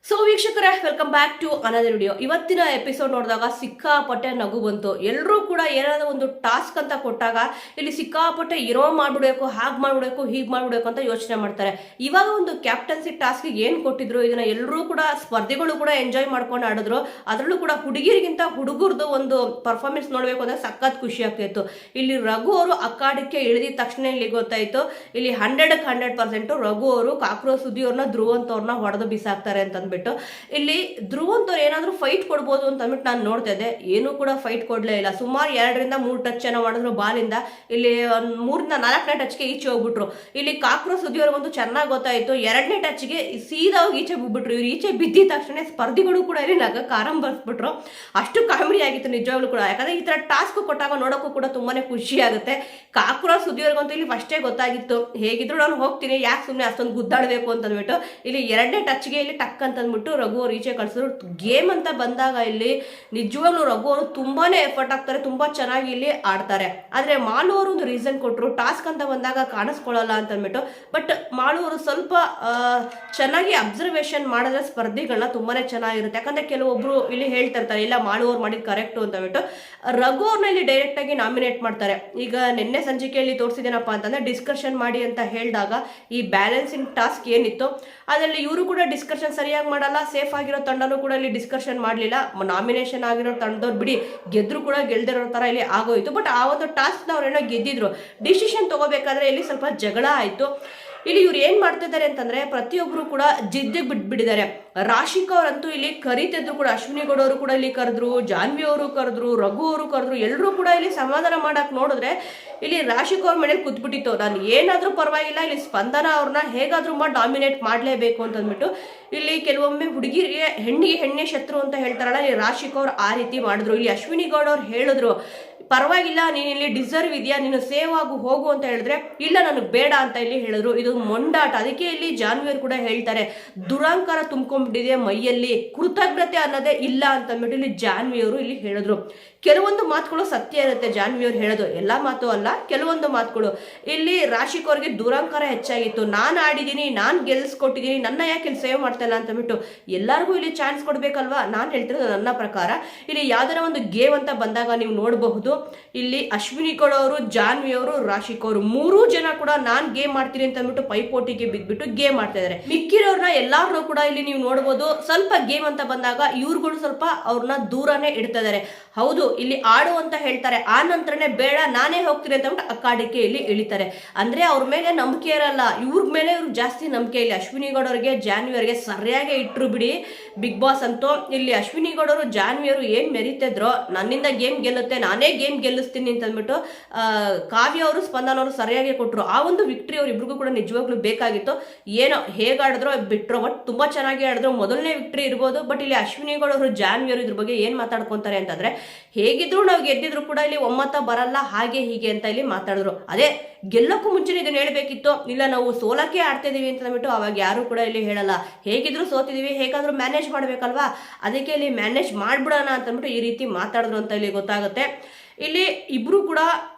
So ವೀಕ್ಷಕರೇ, welcome back to another video. ಇವತ್ತಿನ episode ನೋಡಿದಾಗ ಸಿಕ್ಕಾಪಟ್ಟೆ ನಗು ಬಂತು. ಎಲ್ಲರೂ ಕೂಡ ಏನಾದರೂ ಒಂದು ಟಾಸ್ಕ್ ಅಂತ ಕೊಟ್ಟಾಗ ಇಲ್ಲಿ ಸಿಕ್ಕಾಪಟ್ಟೆ ಇರೋ ಮಾಡ್ಬಿಡ್ಬೇಕು, ಹಾಗೆ ಮಾಡ್ಬಿಡ್ಬೇಕು, ಹೀಗೆ ಮಾಡ್ಬಿಡ್ಬೇಕು ಅಂತ ಯೋಚನೆ ಮಾಡ್ತಾರೆ. ಇವಾಗ ಒಂದು ಕ್ಯಾಪ್ಟನ್ಸಿ ಟಾಸ್ಕ್ ಏನು ಕೊಟ್ಟಿದ್ರು, ಇದನ್ನ ಎಲ್ಲರೂ ಕೂಡ ಸ್ಪರ್ಧಿಗಳು ಕೂಡ ಎಂಜಾಯ್ ಮಾಡ್ಕೊಂಡು ಆಡಿದ್ರು. ಅದರಲ್ಲೂ ಕೂಡ ಹುಡುಗಿರಿಗಿಂತ ಹುಡುಗರದು ಒಂದು ಪರ್ಫಾರ್ಮೆನ್ಸ್ ನೋಡಬೇಕು ಅಂದ್ರೆ ಸಖತ್ ಖುಷಿ ಆಗ್ತಿತ್ತು. ಇಲ್ಲಿ ರಘು ಅವರು ಅಖಾಡಕ್ಕೆ ಇಳಿದಿದ ತಕ್ಷಣ ಇಲ್ಲಿ ಗೊತ್ತಾಯ್ತು, ಇಲ್ಲಿ 100% ರಘು ಅವರು ಕಾಕ್ರೋಚ್ ಸುದ್ದಿಯವ್ರನ್ನ ಧ್ರುವಂತವ್ರನ್ನ ಹೊಡೆದು ಬಿಸಾಕ್ತಾರೆ ಅಂತ ಅಂದ್ಬಿಟ್ಟು. ಇಲ್ಲಿ ಧ್ರುವಂತವ್ರು ಏನಾದ್ರು ಫೈಟ್ ಕೊಡ್ಬೋದು ಅಂತ ಅಂದ್ಬಿಟ್ಟು ನಾನು ನೋಡ್ತಾ ಇದ್ದೆ. ಏನೂ ಕೂಡ ಫೈಟ್ ಕೊಡ್ಲೇ ಇಲ್ಲ. ಸುಮಾರು 2-3 ಟಚ್ ಏನೋ ಮಾಡಿದ್ರು ಬಾಲಿಂದ. ಇಲ್ಲಿ 3-4ನೇ ಟಚ್ಗೆ ಈಚೆ ಹೋಗ್ಬಿಟ್ರು. ಇಲ್ಲಿ ಕಾಕ್ರೋಚ್ ಸುದ್ದಿಯವ್ರಿಗಂತೂ ಚೆನ್ನಾಗಿ ಗೊತ್ತಾಯ್ತು, 2ನೇ ಟಚ್ಗೆ ಸೀದಾ ಹೋಗಿ ಈಚೆ ಬಿಟ್ಬಿಟ್ರು. ಇವ್ರು ಈಚೆ ಬಿದ್ದಿದ ತಕ್ಷಣ ಸ್ಪರ್ಧಿಗಳು ಕೂಡ ಇಲ್ಲಿ ನಗಕ್ಕೆ ಆರಂಭಿಸ್ಬಿಟ್ರು. ಅಷ್ಟು ಕಾಮಿಡಿ ಆಗಿತ್ತು ನಿಜವಾಗ್ಲೂ ಕೂಡ. ಯಾಕಂದ್ರೆ ಈ ತರ ಟಾಸ್ಕ್ ಕೊಟ್ಟಾಗ ನೋಡೋಕ್ಕೂ ಕೂಡ ತುಂಬಾನೇ ಖುಷಿ ಆಗುತ್ತೆ. ಕಾಕ್ರೋಚ್ ಸುದ್ದಿಯವ್ರಿಗಂತೂ ಇಲ್ಲಿ ಫಸ್ಟೇ ಗೊತ್ತಾಗಿತ್ತು, ಹೇಗಿದ್ರು ನಾನು ಹೋಗ್ತೀನಿ, ಯಾಕೆ ಸುಮ್ಮನೆ ಅಷ್ಟೊಂದು ಗುದ್ದಾಡಬೇಕು ಅಂತ ಅಂದ್ಬಿಟ್ಟು ಇಲ್ಲಿ 2ನೇ ಟಚ್ಗೆ ಇಲ್ಲಿ ಟಕ್ ಅಂತ ಅಂದ್ಬಿಟ್ಟು ರಘು ಅವ್ರು ಈಚೆ ಕಳಿಸಿದ್ರು. ಗೇಮ್ ಅಂತ ಬಂದಾಗ ಇಲ್ಲಿ ನಿಜವಾಗ್ಲೂ ರಘು ಅವರು ತುಂಬಾನೇ ಎಫರ್ಟ್ ಆಗ್ತಾರೆ, ತುಂಬಾ ಚೆನ್ನಾಗಿ ಇಲ್ಲಿ ಆಡ್ತಾರೆ. ಆದ್ರೆ ಮಾಲು ಅವರು ಒಂದು ರೀಸನ್ ಕೊಟ್ಟರು, ಟಾಸ್ಕ್ ಅಂತ ಬಂದಾಗ ಕಾಣಿಸ್ಕೊಳ್ಳಲ್ಲ ಅಂತ ಅಂದ್ಬಿಟ್ಟು. ಬಟ್ ಮಾಲು ಅವರು ಸ್ವಲ್ಪ ಚೆನ್ನಾಗಿ ಅಬ್ಸರ್ವೇಷನ್ ಮಾಡಿದ್ರೆ ಸ್ಪರ್ಧಿಗಳನ್ನ ತುಂಬಾನೇ ಚೆನ್ನಾಗಿರುತ್ತೆ. ಯಾಕಂದ್ರೆ ಕೆಲವೊಬ್ರು ಇಲ್ಲಿ ಹೇಳ್ತಾ ಇರ್ತಾರೆ, ಇಲ್ಲ ಮಾಲು ಅವ್ರು ಮಾಡಿದ್ ಕರೆಕ್ಟು ಅಂತ ಅಂದ್ಬಿಟ್ಟು. ರಘು ಅವ್ರನ್ನ ಇಲ್ಲಿ ಡೈರೆಕ್ಟ್ ಆಗಿ ನಾಮಿನೇಟ್ ಮಾಡ್ತಾರೆ. ಈಗ ನಿನ್ನೆ ಸಂಚಿಕೆಯಲ್ಲಿ ತೋರಿಸಿದೇನಪ್ಪ ಅಂತಂದ್ರೆ ಡಿಸ್ಕಷನ್ ಮಾಡಿ ಅಂತ ಹೇಳಿದಾಗ ಈ ಬ್ಯಾಲೆನ್ಸಿಂಗ್ ಟಾಸ್ಕ್ ಏನಿತ್ತು ಅದರಲ್ಲಿ ಇವರು ಕೂಡ ಡಿಸ್ಕಷನ್ ಸರಿಯಾಗಿ ಮಾಡಲ್ಲ, ಸೇಫ್ ಆಗಿರೋ ತಂಡನೂ ಕೂಡ ಇಲ್ಲಿ ಡಿಸ್ಕಷನ್ ಮಾಡಲಿಲ್ಲ. ನಾಮಿನೇಷನ್ ಆಗಿರೋ ತಂಡದವ್ರು ಬಿಡಿ, ಗೆದ್ರು ಕೂಡ ಗೆಲ್ದಿರೋ ತರ ಇಲ್ಲಿ ಆಗೋಯ್ತು. ಬಟ್ ಆ ಒಂದು ಟಾಸ್ಕ್ ಅವ್ರೇನೋ ಗೆದ್ದಿದ್ರು. ಡಿಸಿಷನ್ ತಗೋಬೇಕಾದ್ರೆ ಇಲ್ಲಿ ಸ್ವಲ್ಪ ಜಗಳ ಆಯ್ತು. ಇಲ್ಲಿ ಇವ್ರು ಏನ್ ಮಾಡ್ತಿದ್ದಾರೆ ಅಂತಂದ್ರೆ ಪ್ರತಿಯೊಬ್ರು ಕೂಡ ಜಿದ್ದಿಗೆ ಬಿಟ್ಬಿಟ್ಟಿದ್ದಾರೆ. ರಾಶಿಕಾ ಅವರಂತೂ ಇಲ್ಲಿ ಕರಿತಿದ್ರು ಕೂಡ, ಅಶ್ವಿನಿ ಗೌಡ ಅವರು ಕೂಡ ಇಲ್ಲಿ ಕರೆದ್ರು, ಜಾನ್ವಿ ಅವರು ಕರೆದ್ರು, ರಘು ಅವರು ಕರೆದ್ರು. ಎಲ್ಲರೂ ಕೂಡ ಇಲ್ಲಿ ಸಮಾಧಾನ ಮಾಡಕ್ ನೋಡಿದ್ರೆ ಇಲ್ಲಿ ರಾಶಿಕಾ ಅವ್ರ ಮನೇಲಿ ಕೂತ್ಬಿಟ್ಟಿತ್ತು, ನಾನು ಏನಾದ್ರೂ ಪರವಾಗಿಲ್ಲ, ಇಲ್ಲಿ ಸ್ಪಂದನ ಅವ್ರನ್ನ ಹೇಗಾದ್ರೂ ಮಾಡಿ ಡಾಮಿನೇಟ್ ಮಾಡ್ಲೇಬೇಕು ಅಂತ ಅಂದ್ಬಿಟ್ಟು. ಇಲ್ಲಿ ಕೆಲವೊಮ್ಮೆ ಹುಡುಗಿರಿಗೆ ಹೆಣ್ಣಿಗೆ ಹೆಣ್ಣೆ ಶತ್ರು ಅಂತ ಹೇಳ್ತಾರಲ್ಲ, ಇಲ್ಲಿ ರಾಶಿಕಾ ಅವ್ರು ಆ ರೀತಿ ಮಾಡಿದ್ರು. ಇಲ್ಲಿ ಅಶ್ವಿನಿ ಗೌಡ ಅವ್ರು ಹೇಳಿದ್ರು, ಪರವಾಗಿಲ್ಲ, ನೀನು ಇಲ್ಲಿ ಡಿಸರ್ವ್ ಇದೆಯಾ, ನೀನು ಸೇವ್ ಆಗು ಹೋಗು ಅಂತ ಹೇಳಿದ್ರೆ ಇಲ್ಲ ನನಗೆ ಬೇಡ ಅಂತ ಇಲ್ಲಿ ಹೇಳಿದ್ರು. ಇದು ಮೊಂಡಾಟ. ಅದಕ್ಕೆ ಇಲ್ಲಿ ಜಾನ್ವಿಯರ್ ಕೂಡ ಹೇಳ್ತಾರೆ, ದುರಾಂಕಾರ ತುಂಬ್ಕೊಂಡ್ಬಿಟ್ಟಿದೆ ಮೈಯಲ್ಲಿ, ಕೃತಜ್ಞತೆ ಅನ್ನೋದೇ ಇಲ್ಲ ಅಂತ ಅಂದ್ಬಿಟ್ಟು ಇಲ್ಲಿ ಜಾನ್ವಿಯವರು ಇಲ್ಲಿ ಹೇಳಿದ್ರು. ಕೆಲವೊಂದು ಮಾತುಗಳು ಸತ್ಯ ಇರುತ್ತೆ ಜಾನ್ವಿಯವ್ರು ಹೇಳೋದು, ಎಲ್ಲಾ ಮಾತು ಅಲ್ಲ, ಕೆಲವೊಂದು ಮಾತುಗಳು. ಇಲ್ಲಿ ರಾಶಿಕ್ ಅವ್ರಿಗೆ ದುರಾಂಕಾರ ಹೆಚ್ಚಾಗಿತ್ತು. ನಾನು ಆಡಿದ್ದೀನಿ, ನಾನು ಗೆಲ್ಸ್ಕೊಟ್ಟಿದ್ದೀನಿ, ನನ್ನ ಯಾಕೆ ಇಲ್ಲಿ ಸೇವ್ ಮಾಡ್ತಾ ಇಲ್ಲ ಅಂತ ಅಂದ್ಬಿಟ್ಟು. ಎಲ್ಲರಿಗೂ ಇಲ್ಲಿ ಚಾನ್ಸ್ ಕೊಡ್ಬೇಕಲ್ವಾ. ನಾನು ಹೇಳ್ತಿರೋದು ನನ್ನ ಪ್ರಕಾರ. ಇಲ್ಲಿ ಯಾವ್ದಾರ ಒಂದು ಗೇಮ್ ಅಂತ ಬಂದಾಗ ನೀವು ನೋಡಬಹುದು, ಇಲ್ಲಿ ಅಶ್ವಿನಿ ಗೌಡ ಅವರು, ಜಾನ್ವಿ ಅವರು, ರಾಶಿಕ್ ಅವರು 3 ಜನ ಕೂಡ ನಾನ್ ಗೇಮ್ ಮಾಡ್ತೀನಿ ಅಂತ ಅಂದ್ಬಿಟ್ಟು ಪೈಪೋಟಿಗೆ ಬಿದ್ಬಿಟ್ಟು ಗೇಮ್ ಮಾಡ್ತಾ ಇದಾರೆ. ಮಿಕ್ಕಿರೋರ್ನ ಎಲ್ಲಾರನ್ನೂ ಕೂಡ ಇಲ್ಲಿ ನೀವು ನೋಡಬಹುದು, ಸ್ವಲ್ಪ ಗೇಮ್ ಅಂತ ಬಂದಾಗ ಇವ್ರುಗಳು ಸ್ವಲ್ಪ ಅವ್ರನ್ನ ದೂರನೇ ಇಡ್ತಾ ಇದಾರೆ. ಹೌದು, ಇಲ್ಲಿ ಆಡು ಅಂತ ಹೇಳ್ತಾರೆ, ಆ ನಂತರನೇ ಬೇಡ ನಾನೇ ಹೋಗ್ತೀನಿ ಅಂತ ಅಂದ್ಬಿಟ್ಟು ಅಖಾಡಕ್ಕೆ ಇಲ್ಲಿ ಇಳಿತಾರೆ. ಅಂದ್ರೆ ಅವ್ರ ಮೇಲೆ ನಂಬಿಕೆ ಇರಲ್ಲ, ಇವ್ರ ಮೇಲೆ ಇವ್ರಿಗೆ ಜಾಸ್ತಿ ನಂಬಿಕೆ. ಇಲ್ಲಿ ಅಶ್ವಿನಿ ಗೌಡ ಅವ್ರಿಗೆ, ಜಾನ್ವಿ ಅವರಿಗೆ ಸರಿಯಾಗಿ ಇಟ್ರು ಬಿಡಿ ಬಿಗ್ ಬಾಸ್ ಅಂತೂ. ಇಲ್ಲಿ ಅಶ್ವಿನಿ ಗೌಡ ಅವರು, ಜಾನ್ವಿ ಅವರು ಏನ್ ಮೆರಿತಿದ್ರೋ, ನನ್ನಿಂದ ಗೇಮ್ ಗೆಲ್ಲುತ್ತೆ, ನಾನೇ ಗೇಮ್ ಗೆಲ್ಲಿಸ್ತೀನಿ ಅಂತ ಅಂದ್ಬಿಟ್ಟು ಕಾವ್ಯ ಅವರು, ಸ್ಪಂದನ ಅವರು ಸರಿಯಾಗಿ ಕೊಟ್ಟರು. ಆ ಒಂದು ವಿಕ್ಟ್ರಿ ಅವ್ರಿಬ್ರಿಗೂ ಕೂಡ ನಿಜವಾಗ್ಲೂ ಬೇಕಾಗಿತ್ತು. ಏನೋ ಹೇಗಾಡಿದ್ರೋ ಬಿಟ್ರೋ, ಬಟ್ ತುಂಬಾ ಚೆನ್ನಾಗಿ ಆಡಿದ್ರು. ಮೊದಲನೇ ವಿಕ್ಟ್ರಿ ಇರ್ಬೋದು. ಬಟ್ ಇಲ್ಲಿ ಅಶ್ವಿನಿ ಗೌಡ ಅವರು, ಜಾನ್ವಿ ಅವರು ಇದ್ರ ಬಗ್ಗೆ ಏನ್ ಮಾತಾಡ್ಕೊಂತಾರೆ ಅಂತಂದ್ರೆ, ಹೇಗಿದ್ರು ನಾವು ಗೆದ್ದಿದ್ರು ಕೂಡ ಇಲ್ಲಿ ಒಮ್ಮತ ಬರಲ್ಲ, ಹಾಗೆ ಹೀಗೆ ಅಂತ ಇಲ್ಲಿ ಮಾತಾಡಿದ್ರು. ಅದೇ ಗೆಲ್ಲಕ್ಕೂ ಮುಂಚೆ ಇದನ್ನ ಹೇಳ್ಬೇಕಿತ್ತು, ಇಲ್ಲ ನಾವು ಸೋಲಕ್ಕೆ ಆಡ್ತಾ ಇದೀವಿ ಅಂತ ಅಂದ್ಬಿಟ್ಟು ಅವಾಗ ಯಾರು ಕೂಡ ಇಲ್ಲಿ ಹೇಳಲ್ಲ. ಹೇಗಿದ್ರು ಸೋತಿದೀವಿ, ಹೇಗಾದ್ರೂ ಮ್ಯಾನೇಜ್ ಮಾಡ್ಬೇಕಲ್ವಾ, ಅದಕ್ಕೆ ಇಲ್ಲಿ ಮ್ಯಾನೇಜ್ ಮಾಡ್ಬಿಡೋಣ ಅಂತ ಅಂದ್ಬಿಟ್ಟು ಈ ರೀತಿ ಮಾತಾಡಿದ್ರು ಅಂತ ಇಲ್ಲಿ ಗೊತ್ತಾಗುತ್ತೆ. ಇಲ್ಲಿ ಇಬ್ರು ಕೂಡ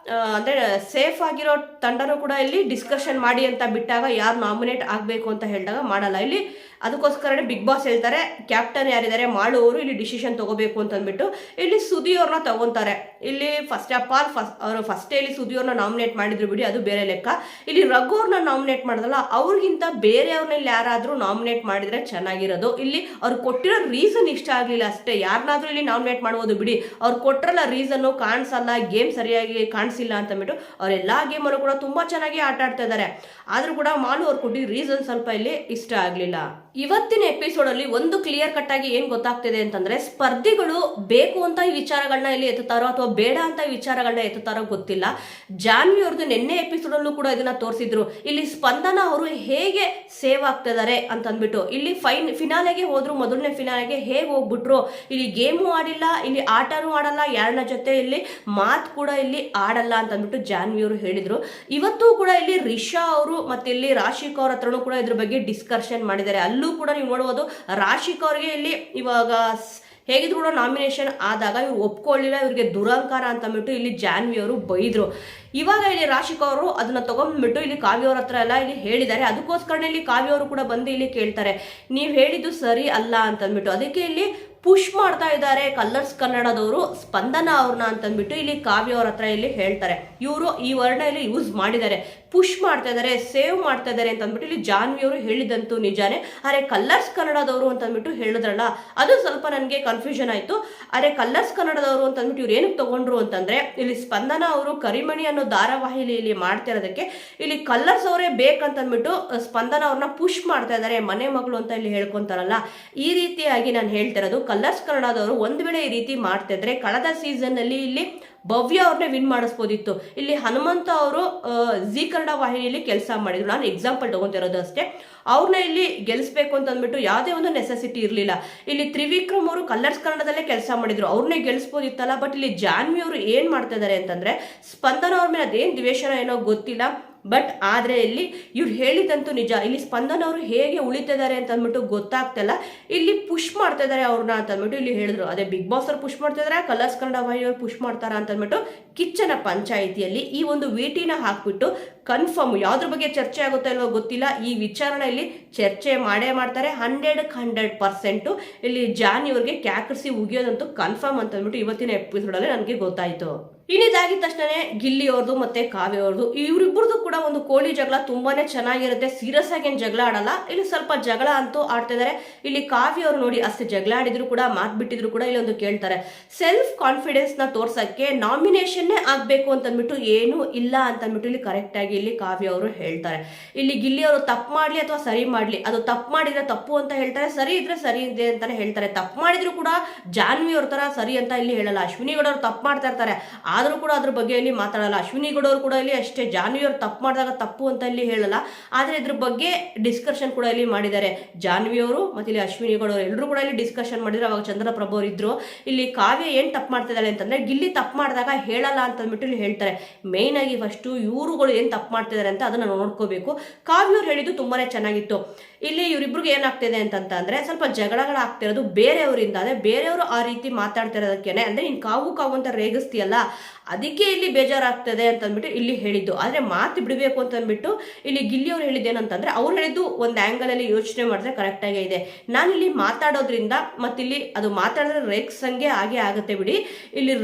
ಅಂದ್ರೆ ಸೇಫ್ ಆಗಿರೋ ತಂಡನೂ ಕೂಡ ಇಲ್ಲಿ ಡಿಸ್ಕಷನ್ ಮಾಡಿ ಅಂತ ಬಿಟ್ಟಾಗ, ಯಾರು ನಾಮಿನೇಟ್ ಆಗಬೇಕು ಅಂತ ಹೇಳಿದಾಗ ಮಾಡಲ್ಲ. ಇಲ್ಲಿ ಅದಕ್ಕೋಸ್ಕರನೇ ಬಿಗ್ ಬಾಸ್ ಹೇಳ್ತಾರೆ, ಕ್ಯಾಪ್ಟನ್ ಯಾರಿದ್ದಾರೆ ಮಾಳು ಅವರು ಇಲ್ಲಿ ಡಿಸಿಷನ್ ತಗೋಬೇಕು ಅಂತ ಅಂದ್ಬಿಟ್ಟು ಇಲ್ಲಿ ಸುದಿ ಅವ್ರನ್ನ ತಗೊಂತಾರೆ. ಇಲ್ಲಿ ಫಸ್ಟ್ ಆಫ್ ಆಲ್ ಅವರು ಫಸ್ಟೇ ಇಲ್ಲಿ ಸುದಿ ಅವ್ರನ್ನ ನಾಮಿನೇಟ್ ಮಾಡಿದ್ರು ಬಿಡಿ, ಅದು ಬೇರೆ ಲೆಕ್ಕ. ಇಲ್ಲಿ ರಘು ಅವ್ರನ್ನ ನಾಮಿನೇಟ್ ಮಾಡಿದ್ರಲ್ಲ, ಅವ್ರಿಗಿಂತ ಬೇರೆಯವ್ರನ್ನ ಇಲ್ಲಿ ಯಾರಾದ್ರೂ ನಾಮಿನೇಟ್ ಮಾಡಿದ್ರೆ ಚೆನ್ನಾಗಿರೋದು. ಇಲ್ಲಿ ಅವ್ರು ಕೊಟ್ಟಿರೋ ರೀಸನ್ ಇಷ್ಟ ಆಗ್ಲಿಲ್ಲ ಅಷ್ಟೇ. ಯಾರನ್ನಾದ್ರೂ ಇಲ್ಲಿ ನಾಮಿನೇಟ್ ಮಾಡ್ಬೋದು ಬಿಡಿ, ಅವ್ರು ಕೊಟ್ಟರಲ್ಲ ರೀಸನ್ ಕಾಣಿಸಲ್ಲ, ಗೇಮ್ ಸರಿಯಾಗಿ ಕಾಣಿಸಿಲ್ಲ ಅಂತ ಅಂದ್ಬಿಟ್ಟು. ಅವರೆಲ್ಲಾ ಗೇಮಲ್ಲೂ ಕೂಡ ತುಂಬಾ ಚೆನ್ನಾಗಿ ಆಟ ಆಡ್ತಾ ಇದ್ದಾರೆ. ಆದ್ರೂ ಕೂಡ ಮಾಲು ಅವ್ರು ಕೊಟ್ಟಿದ್ದ ರೀಸನ್ ಸ್ವಲ್ಪ ಇಲ್ಲಿ ಇಷ್ಟ ಆಗ್ಲಿಲ್ಲ. ಇವತ್ತಿನ ಎಪಿಸೋಡ್ ಅಲ್ಲಿ ಒಂದು ಕ್ಲಿಯರ್ ಕಟ್ ಆಗಿ ಏನ್ ಗೊತ್ತಾಗ್ತಿದೆ ಅಂತಂದ್ರೆ, ಸ್ಪರ್ಧಿಗಳು ಬೇಕು ಅಂತ ಈ ವಿಚಾರಗಳನ್ನ ಇಲ್ಲಿ ಎತ್ತುತ್ತಾರೋ ಅಥವಾ ಬೇಡ ಅಂತ ಈ ವಿಚಾರಗಳನ್ನ ಎತ್ತುತ್ತಾರೋ ಗೊತ್ತಿಲ್ಲ. ಜಾನ್ವಿ ಅವ್ರದ್ದು ನಿನ್ನೆ ಎಪಿಸೋಡ್ ಅಲ್ಲೂ ಕೂಡ ಇದನ್ನ ತೋರಿಸಿದ್ರು. ಇಲ್ಲಿ ಸ್ಪಂದನ ಅವರು ಹೇಗೆ ಸೇವ್ ಆಗ್ತಾ ಇದಾರೆ ಅಂತ ಅಂದ್ಬಿಟ್ಟು. ಇಲ್ಲಿ ಫಿನಾಲೆಗೆ ಹೋದ್ರು, ಮೊದಲನೇ ಫಿನಾಲೆಗೆ ಹೇಗೆ ಹೋಗ್ಬಿಟ್ರು, ಇಲ್ಲಿ ಗೇಮು ಆಡಿಲ್ಲ, ಇಲ್ಲಿ ಆಟನೂ ಆಡಲ್ಲ, ಯಾರನ್ನ ಜೊತೆ ಇಲ್ಲಿ ಮಾತು ಕೂಡ ಇಲ್ಲಿ ಆಡಲ್ಲ ಅಂತ ಅಂದ್ಬಿಟ್ಟು ಜಾನ್ವಿ ಅವರು ಹೇಳಿದ್ರು. ಇವತ್ತು ಕೂಡ ಇಲ್ಲಿ ರಿಷಾ ಅವರು ಮತ್ತೆ ಇಲ್ಲಿ ರಾಶಿಕಾ ಅವ್ರ ಹತ್ರನೂ ಕೂಡ ಇದ್ರ ಬಗ್ಗೆ ಡಿಸ್ಕಷನ್ ಮಾಡಿದ್ದಾರೆ. ಅಲ್ಲೂ ಕೂಡ ನೀವು ನೋಡಬಹುದು, ರಾಶಿಕಾ ಅವ್ರಿಗೆ ಇಲ್ಲಿ ಇವಾಗ ಹೇಗಿದ್ರು ಕೂಡ ನಾಮಿನೇಷನ್ ಆದಾಗ ಇವ್ರು ಒಪ್ಕೊಳ್ಳಿಲ್ಲ, ಇವ್ರಿಗೆ ದುರಹಂಕಾರ ಅಂತ ಅಂದ್ಬಿಟ್ಟು ಇಲ್ಲಿ ಜಾನ್ವಿ ಅವರು ಬೈದ್ರು. ಇವಾಗ ಇಲ್ಲಿ ರಾಶಿಕಾ ಅವರು ಅದನ್ನ ತಗೊಂಡ್ಬಿಟ್ಟು ಇಲ್ಲಿ ಕಾವ್ಯ ಅವ್ರ ಹತ್ರ ಎಲ್ಲ ಇಲ್ಲಿ ಹೇಳಿದ್ದಾರೆ. ಅದಕ್ಕೋಸ್ಕರ ಇಲ್ಲಿ ಕಾವ್ಯ ಅವರು ಕೂಡ ಬಂದು ಇಲ್ಲಿ ಕೇಳ್ತಾರೆ, ನೀವ್ ಹೇಳಿದ್ದು ಸರಿ ಅಲ್ಲ ಅಂತ ಅಂದ್ಬಿಟ್ಟು. ಅದಕ್ಕೆ ಇಲ್ಲಿ ಪುಷ್ ಮಾಡ್ತಾ ಇದ್ದಾರೆ ಕಲರ್ಸ್ ಕನ್ನಡದವರು ಸ್ಪಂದನ ಅವ್ರನ್ನ ಅಂತಂದ್ಬಿಟ್ಟು ಇಲ್ಲಿ ಕಾವ್ಯ ಅವ್ರ ಹತ್ರ ಇಲ್ಲಿ ಹೇಳ್ತಾರೆ. ಇವರು ಈ ವರ್ಣ ಇಲ್ಲಿ ಯೂಸ್ ಮಾಡಿದ್ದಾರೆ, ಪುಷ್ ಮಾಡ್ತಾ ಇದ್ದಾರೆ, ಸೇವ್ ಮಾಡ್ತಾ ಇದ್ದಾರೆ ಅಂತ ಅಂದ್ಬಿಟ್ಟು ಇಲ್ಲಿ ಜಾನ್ವಿ ಅವರು ಹೇಳಿದಂತೂ ನಿಜಾನೇ. ಅರೆ ಕಲರ್ಸ್ ಕನ್ನಡದವರು ಅಂತ ಅಂದ್ಬಿಟ್ಟು ಹೇಳಿದ್ರಲ್ಲ, ಅದು ಸ್ವಲ್ಪ ನನಗೆ ಕನ್ಫ್ಯೂಷನ್ ಆಯ್ತು. ಅರೆ ಕಲರ್ಸ್ ಕನ್ನಡದವರು ಅಂತ ಅಂದ್ಬಿಟ್ಟು ಇವ್ರು ಏನಕ್ಕೆ ತಗೊಂಡ್ರು ಅಂತಂದ್ರೆ, ಇಲ್ಲಿ ಸ್ಪಂದನ ಅವರು ಕರಿಮಣಿ ಅನ್ನೋ ಧಾರಾವಾಹಿಲಿ ಇಲ್ಲಿ ಮಾಡ್ತಾ ಇರೋದಕ್ಕೆ ಇಲ್ಲಿ ಕಲರ್ಸ್ ಅವರೇ ಬೇಕಂತಂದ್ಬಿಟ್ಟು ಸ್ಪಂದನ ಅವ್ರನ್ನ ಪುಷ್ ಮಾಡ್ತಾ ಇದ್ದಾರೆ, ಮನೆ ಮಗಳು ಅಂತ ಇಲ್ಲಿ ಹೇಳ್ಕೊಂತಾರಲ್ಲ, ಈ ರೀತಿಯಾಗಿ ನಾನು ಹೇಳ್ತಿರೋದು. ಕಲರ್ಸ್ ಕನ್ನಡದವರು ಒಂದ್ ವೇಳೆ ಈ ರೀತಿ ಮಾಡ್ತಿದ್ರೆ ಕಳೆದ ಸೀಸನ್ ಅಲ್ಲಿ ಇಲ್ಲಿ ಭವ್ಯ ಅವ್ರನ್ನೇ ವಿನ್ ಮಾಡಿಸ್ಬೋದಿತ್ತು. ಇಲ್ಲಿ ಹನುಮಂತ ಅವರು ಜಿ ಕನ್ನಡ ವಾಹಿನಿಯಲ್ಲಿ ಕೆಲಸ ಮಾಡಿದ್ರು, ನಾನು ಎಕ್ಸಾಂಪಲ್ ತಗೊಂತಿರೋದು ಅಷ್ಟೇ. ಅವ್ರನ್ನ ಇಲ್ಲಿ ಗೆಲ್ಲಿಸ್ಬೇಕು ಅಂತ ಅಂದ್ಬಿಟ್ಟು ಯಾವುದೇ ಒಂದು ನೆಸೆಸಿಟಿ ಇರಲಿಲ್ಲ. ಇಲ್ಲಿ ತ್ರಿವಿಕ್ರಮ್ ಅವರು ಕಲರ್ಸ್ ಕನ್ನಡದಲ್ಲೇ ಕೆಲಸ ಮಾಡಿದ್ರು, ಅವ್ರನ್ನೇ ಗೆಲ್ಲಿಸ್ಬೋದಿತ್ತಲ್ಲ. ಬಟ್ ಇಲ್ಲಿ ಜಾನ್ವಿ ಅವರು ಏನ್ ಮಾಡ್ತಾ ಇದ್ದಾರೆ ಅಂತಂದ್ರೆ, ಸ್ಪಂದನ ಅವ್ರ ಮೇಲೆ ಅದೇನ್ ದ್ವೇಷನ ಏನೋ ಗೊತ್ತಿಲ್ಲ, ಬಟ್ ಆದ್ರೆ ಇಲ್ಲಿ ಇವ್ರು ಹೇಳಿದಂತೂ ನಿಜ. ಇಲ್ಲಿ ಸ್ಪಂದನ ಅವರು ಹೇಗೆ ಉಳಿತಿದ್ದಾರೆ ಅಂತ ಅಂದ್ಬಿಟ್ಟು ಗೊತ್ತಾಗ್ತಿಲ್ಲ, ಇಲ್ಲಿ ಪುಷ್ ಮಾಡ್ತಾ ಇದಾರೆ ಅವ್ರನ್ನ ಅಂತ ಅಂದ್ಬಿಟ್ಟು ಇಲ್ಲಿ ಹೇಳಿದ್ರು. ಅದೇ ಬಿಗ್ ಬಾಸ್ ಅವ್ರು ಪುಷ್ ಮಾಡ್ತಾ ಇದಾರೆ, ಕಲರ್ಸ್ ಕನ್ನಡ ವಾಹಿನಿಯವ್ರು ಪುಷ್ ಮಾಡ್ತಾರ ಅಂತ ಅಂದ್ಬಿಟ್ಟು ಕಿಚ್ಚನ ಪಂಚಾಯಿತಿಯಲ್ಲಿ ಈ ಒಂದು ವಿಟಿನ ಹಾಕ್ಬಿಟ್ಟು ಕನ್ಫರ್ಮ್ ಯಾವ್ದ್ರ ಬಗ್ಗೆ ಚರ್ಚೆ ಆಗುತ್ತೋ ಇಲ್ವೋ ಗೊತ್ತಿಲ್ಲ, ಈ ವಿಚಾರಣ ಇಲ್ಲಿ ಚರ್ಚೆ ಮಾಡೇ ಮಾಡ್ತಾರೆ. 100% ಇಲ್ಲಿ ಜಾನ್ ಇವ್ರಿಗೆ ಕ್ಯಾಕರಿಸಿ ಉಗಿಯೋದಂತೂ ಕನ್ಫರ್ಮ್ ಅಂತ ಅಂದ್ಬಿಟ್ಟು ಇವತ್ತಿನ ಎಪಿಸೋಡ್ ಅಲ್ಲಿ ನನಗೆ ಗೊತ್ತಾಯ್ತು. ಇನ್ನಿದಾಗಿದ ತಕ್ಷಣ ಗಿಲ್ಲಿ ಅವ್ರದ್ದು ಮತ್ತೆ ಕಾವ್ಯ ಅವ್ರದ್ದು ಇವರಿಬ್ಬರದು ಕೂಡ ಒಂದು ಕೋಳಿ ಜಗಳ ತುಂಬಾನೇ ಚೆನ್ನಾಗಿರುತ್ತೆ. ಸೀರಿಯಸ್ ಆಗಿ ಏನ್ ಜಗಳ ಆಡಲ್ಲ, ಇಲ್ಲಿ ಸ್ವಲ್ಪ ಜಗಳ ಅಂತೂ ಆಡ್ತಾ ಇದಾರೆ. ಇಲ್ಲಿ ಕಾವ್ಯ ಅವರು ನೋಡಿ ಅಷ್ಟೇ ಜಗಳ ಆಡಿದ್ರು ಕೂಡ ಮಾತ್ ಬಿಟ್ಟಿದ್ರು ಕೂಡ ಇಲ್ಲಿ ಒಂದು ಕೇಳ್ತಾರೆ, ಸೆಲ್ಫ್ ಕಾನ್ಫಿಡೆನ್ಸ್ ನ ತೋರ್ಸಕ್ಕೆ ನಾಮಿನೇಷನ್ ಆಗ್ಬೇಕು ಅಂತ ಅಂದ್ಬಿಟ್ಟು ಏನು ಇಲ್ಲ ಅಂತ ಅಂದ್ಬಿಟ್ಟು ಇಲ್ಲಿ ಕರೆಕ್ಟ್ ಆಗಿ ಇಲ್ಲಿ ಕಾವ್ಯ ಅವರು ಹೇಳ್ತಾರೆ. ಇಲ್ಲಿ ಗಿಲ್ಲಿ ಅವರು ತಪ್ಪು ಮಾಡ್ಲಿ ಅಥವಾ ಸರಿ ಮಾಡ್ಲಿ, ಅದು ತಪ್ಪು ಮಾಡಿದ್ರೆ ತಪ್ಪು ಅಂತ ಹೇಳ್ತಾರೆ, ಸರಿ ಇದ್ರೆ ಸರಿ ಇದೆ ಅಂತಾನೆ ಹೇಳ್ತಾರೆ. ತಪ್ಪು ಮಾಡಿದ್ರು ಕೂಡ ಜಾನ್ವಿ ಅವ್ರ ತರ ಸರಿ ಅಂತ ಇಲ್ಲಿ ಹೇಳಲ್ಲ. ಅಶ್ವಿನಿ ಗೌಡ ಅವ್ರು ತಪ್ಪು ಮಾಡ್ತಾ ಇರ್ತಾರೆ, ಆದ್ರೂ ಕೂಡ ಅದ್ರ ಬಗ್ಗೆ ಇಲ್ಲಿ ಮಾತಾಡಲ್ಲ. ಅಶ್ವಿನಿ ಗೌಡ ಅವರು ಕೂಡ ಇಲ್ಲಿ ಅಷ್ಟೇ ಜಾನ್ವಿ ಅವ್ರು ತಪ್ಪು ಮಾಡಿದಾಗ ತಪ್ಪು ಅಂತ ಇಲ್ಲಿ ಹೇಳಲ್ಲ, ಆದ್ರೆ ಇದ್ರ ಬಗ್ಗೆ ಡಿಸ್ಕಷನ್ ಕೂಡ ಇಲ್ಲಿ ಮಾಡಿದ್ದಾರೆ. ಜಾನ್ವಿ ಅವರು ಮತ್ತೆ ಇಲ್ಲಿ ಅಶ್ವಿನಿ ಗೌಡ ಅವರು ಎಲ್ಲರೂ ಕೂಡ ಇಲ್ಲಿ ಡಿಸ್ಕಷನ್ ಮಾಡಿದ್ರು. ಅವಾಗ ಚಂದ್ರಪ್ರಭು ಅವರು ಇದ್ರು. ಇಲ್ಲಿ ಕಾವ್ಯ ಏನ್ ತಪ್ಪು ಮಾಡ್ತಿದ್ದಾರೆ ಅಂತಂದ್ರೆ, ಗಿಲ್ಲಿ ತಪ್ಪು ಮಾಡಿದಾಗ ಹೇಳಲ್ಲ ಅಂತ ಅಂದ್ಬಿಟ್ಟು ಇಲ್ಲಿ ಹೇಳ್ತಾರೆ. ಮೇನ್ ಆಗಿ ಫಸ್ಟ್ ಇವರುಗಳು ಏನ್ ತಪ್ಪು ಮಾಡ್ತಿದ್ದಾರೆ ಅಂತ ಅದನ್ನ ನೋಡ್ಕೋಬೇಕು. ಕಾವ್ಯ ಅವ್ರು ಹೇಳಿದ್ದು ತುಂಬಾನೇ ಚೆನ್ನಾಗಿತ್ತು. ಇಲ್ಲಿ ಇವರಿಬ್ರಿಗೆ ಏನಾಗ್ತಿದೆ ಅಂತಂದ್ರೆ, ಸ್ವಲ್ಪ ಜಗಳಗಳಾಗ್ತಿರೋದು ಬೇರೆಯವರಿಂದ. ಅದೇ ಬೇರೆಯವರು ಆ ರೀತಿ ಮಾತಾಡ್ತಿರೋದಕ್ಕೇನೆ, ಅಂದ್ರೆ ನೀನ್ ಕಾವು ಅಂತ ರೇಗಿಸ್ತೀಯಲ್ಲ, ಅದಕ್ಕೆ ಇಲ್ಲಿ ಬೇಜಾರಾಗ್ತದೆ ಅಂತ ಅಂದ್ಬಿಟ್ಟು ಇಲ್ಲಿ ಹೇಳಿದ್ದು. ಆದ್ರೆ ಮಾತು ಬಿಡಬೇಕು ಅಂತ ಅಂದ್ಬಿಟ್ಟು ಇಲ್ಲಿ ಗಿಲ್ಲಿ ಅವ್ರು ಹೇಳಿದ್ದೇನಂತಂದ್ರೆ, ಅವ್ರು ಹೇಳಿದ್ದು ಒಂದು ಆಂಗಲ್ ಅಲ್ಲಿ ಯೋಚನೆ ಮಾಡಿದ್ರೆ ಕರೆಕ್ಟ್ ಆಗೇ ಇದೆ. ನಾನಿಲ್ಲಿ ಮಾತಾಡೋದ್ರಿಂದ ಮತ್ತಿಲ್ಲಿ ಅದು ಮಾತಾಡಿದ್ರೆ ರೇಗಿಸಂಗೆ ಹಾಗೆ ಆಗುತ್ತೆ ಬಿಡಿ, ಇಲ್ಲಿ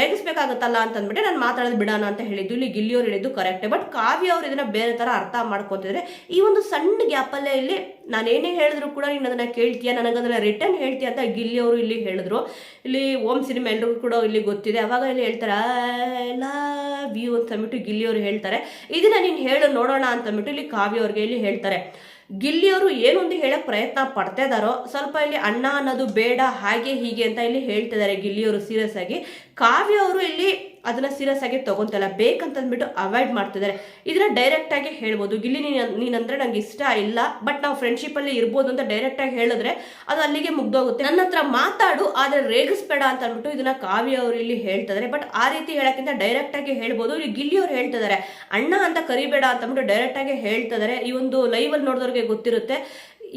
ರೇಗಿಸ್ಬೇಕಾಗತ್ತಲ್ಲ ಅಂತ ಅಂದ್ಬಿಟ್ಟು ನಾನು ಮಾತಾಡೋದು ಬಿಡೋಣ ಅಂತ ಹೇಳಿದ್ದು. ಇಲ್ಲಿ ಗಿಲ್ಲಿ ಅವ್ರು ಹೇಳಿದ್ದು ಕರೆಕ್ಟೇ. ಬಟ್ ಕಾವ್ಯ ಅವ್ರು ಇದನ್ನ ಬೇರೆ ತರ ಅರ್ಥ ಮಾಡ್ಕೊತಿದ್ರೆ, ಈ ಒಂದು ಸಣ್ಣ ಗ್ಯಾಪ್ ಅಲ್ಲೇ ಇಲ್ಲಿ ನಾನೇನೇ ಹೇಳಿದ್ರು ಕೂಡ ನೀನು ಅದನ್ನ ಕೇಳ್ತೀಯ, ನನಗದನ್ನ ರಿಟರ್ನ್ ಹೇಳ್ತೀಯ ಅಂತ ಗಿಲ್ಲಿ ಅವರು ಇಲ್ಲಿ ಹೇಳಿದ್ರು. ಇಲ್ಲಿ ಓಂ ಸಿನಿಮಾ ಎಲ್ರಿಗೂ ಕೂಡ ಇಲ್ಲಿ ಗೊತ್ತಿದೆ. ಅವಾಗ ಇಲ್ಲಿ ಹೇಳ್ತಾರೆ ಐ ಲವ್ ಯು ಅಂತ ಅಂದ್ಬಿಟ್ಟು ಗಿಲ್ಲಿ ಅವರು ಹೇಳ್ತಾರೆ. ಇದನ್ನ ನೀನು ಹೇಳು ನೋಡೋಣ ಅಂತ ಅಂದ್ಬಿಟ್ಟು ಇಲ್ಲಿ ಕಾವ್ಯ ಅವ್ರಿಗೆ ಇಲ್ಲಿ ಹೇಳ್ತಾರೆ. ಗಿಲ್ಲಿಯವರು ಏನೊಂದು ಹೇಳಕ್ ಪ್ರಯತ್ನ ಪಡ್ತಾ ಇದಾರೋ, ಸ್ವಲ್ಪ ಇಲ್ಲಿ ಅಣ್ಣ ಅನ್ನೋದು ಬೇಡ ಹಾಗೆ ಹೀಗೆ ಅಂತ ಇಲ್ಲಿ ಹೇಳ್ತಿದ್ದಾರೆ ಗಿಲ್ಲಿಯವರು ಸೀರಿಯಸ್ ಆಗಿ. ಕಾವ್ಯ ಅವರು ಇಲ್ಲಿ ಅದನ್ನ ಸೀರಿಯಸ್ ಆಗಿ ತಗೊಂತಲ್ಲ, ಬೇಕಂತಂದ್ಬಿಟ್ಟು ಅವಾಯ್ಡ್ ಮಾಡ್ತಿದ್ದಾರೆ. ಇದನ್ನ ಡೈರೆಕ್ಟ್ ಆಗಿ ಹೇಳ್ಬೋದು, ಗಿಲ್ಲಿ ನೀನಂದ್ರೆ ನಂಗೆ ಇಷ್ಟ ಇಲ್ಲ, ಬಟ್ ನಾವು ಫ್ರೆಂಡ್ಶಿಪ್ ಅಲ್ಲಿ ಇರ್ಬೋದು ಅಂತ ಡೈರೆಕ್ಟ್ ಆಗಿ ಹೇಳಿದ್ರೆ ಅದು ಅಲ್ಲಿಗೆ ಮುಗ್ದೋಗುತ್ತೆ. ನನ್ನ ಹತ್ರ ಮಾತಾಡು, ಆದ್ರೆ ರೇಗಿಸ್ಬೇಡ ಅಂತ ಅಂದ್ಬಿಟ್ಟು ಇದನ್ನ ಕಾವ್ಯ ಅವರು ಇಲ್ಲಿ ಹೇಳ್ತಿದ್ದಾರೆ. ಬಟ್ ಆ ರೀತಿ ಹೇಳಕ್ಕಿಂತ ಡೈರೆಕ್ಟ್ ಆಗಿ ಹೇಳ್ಬೋದು. ಇಲ್ಲಿ ಗಿಲ್ಲಿ ಅವ್ರು ಹೇಳ್ತಿದ್ದಾರೆ ಅಣ್ಣ ಅಂತ ಕರಿಬೇಡ ಅಂತ ಅಂದ್ಬಿಟ್ಟು ಡೈರೆಕ್ಟ್ ಆಗಿ ಹೇಳ್ತಿದ್ದಾರೆ. ಈ ಒಂದು ಲೈವ್ ಅಲ್ಲಿ ನೋಡಿದವ್ರಿಗೆ ಗೊತ್ತಿರುತ್ತೆ.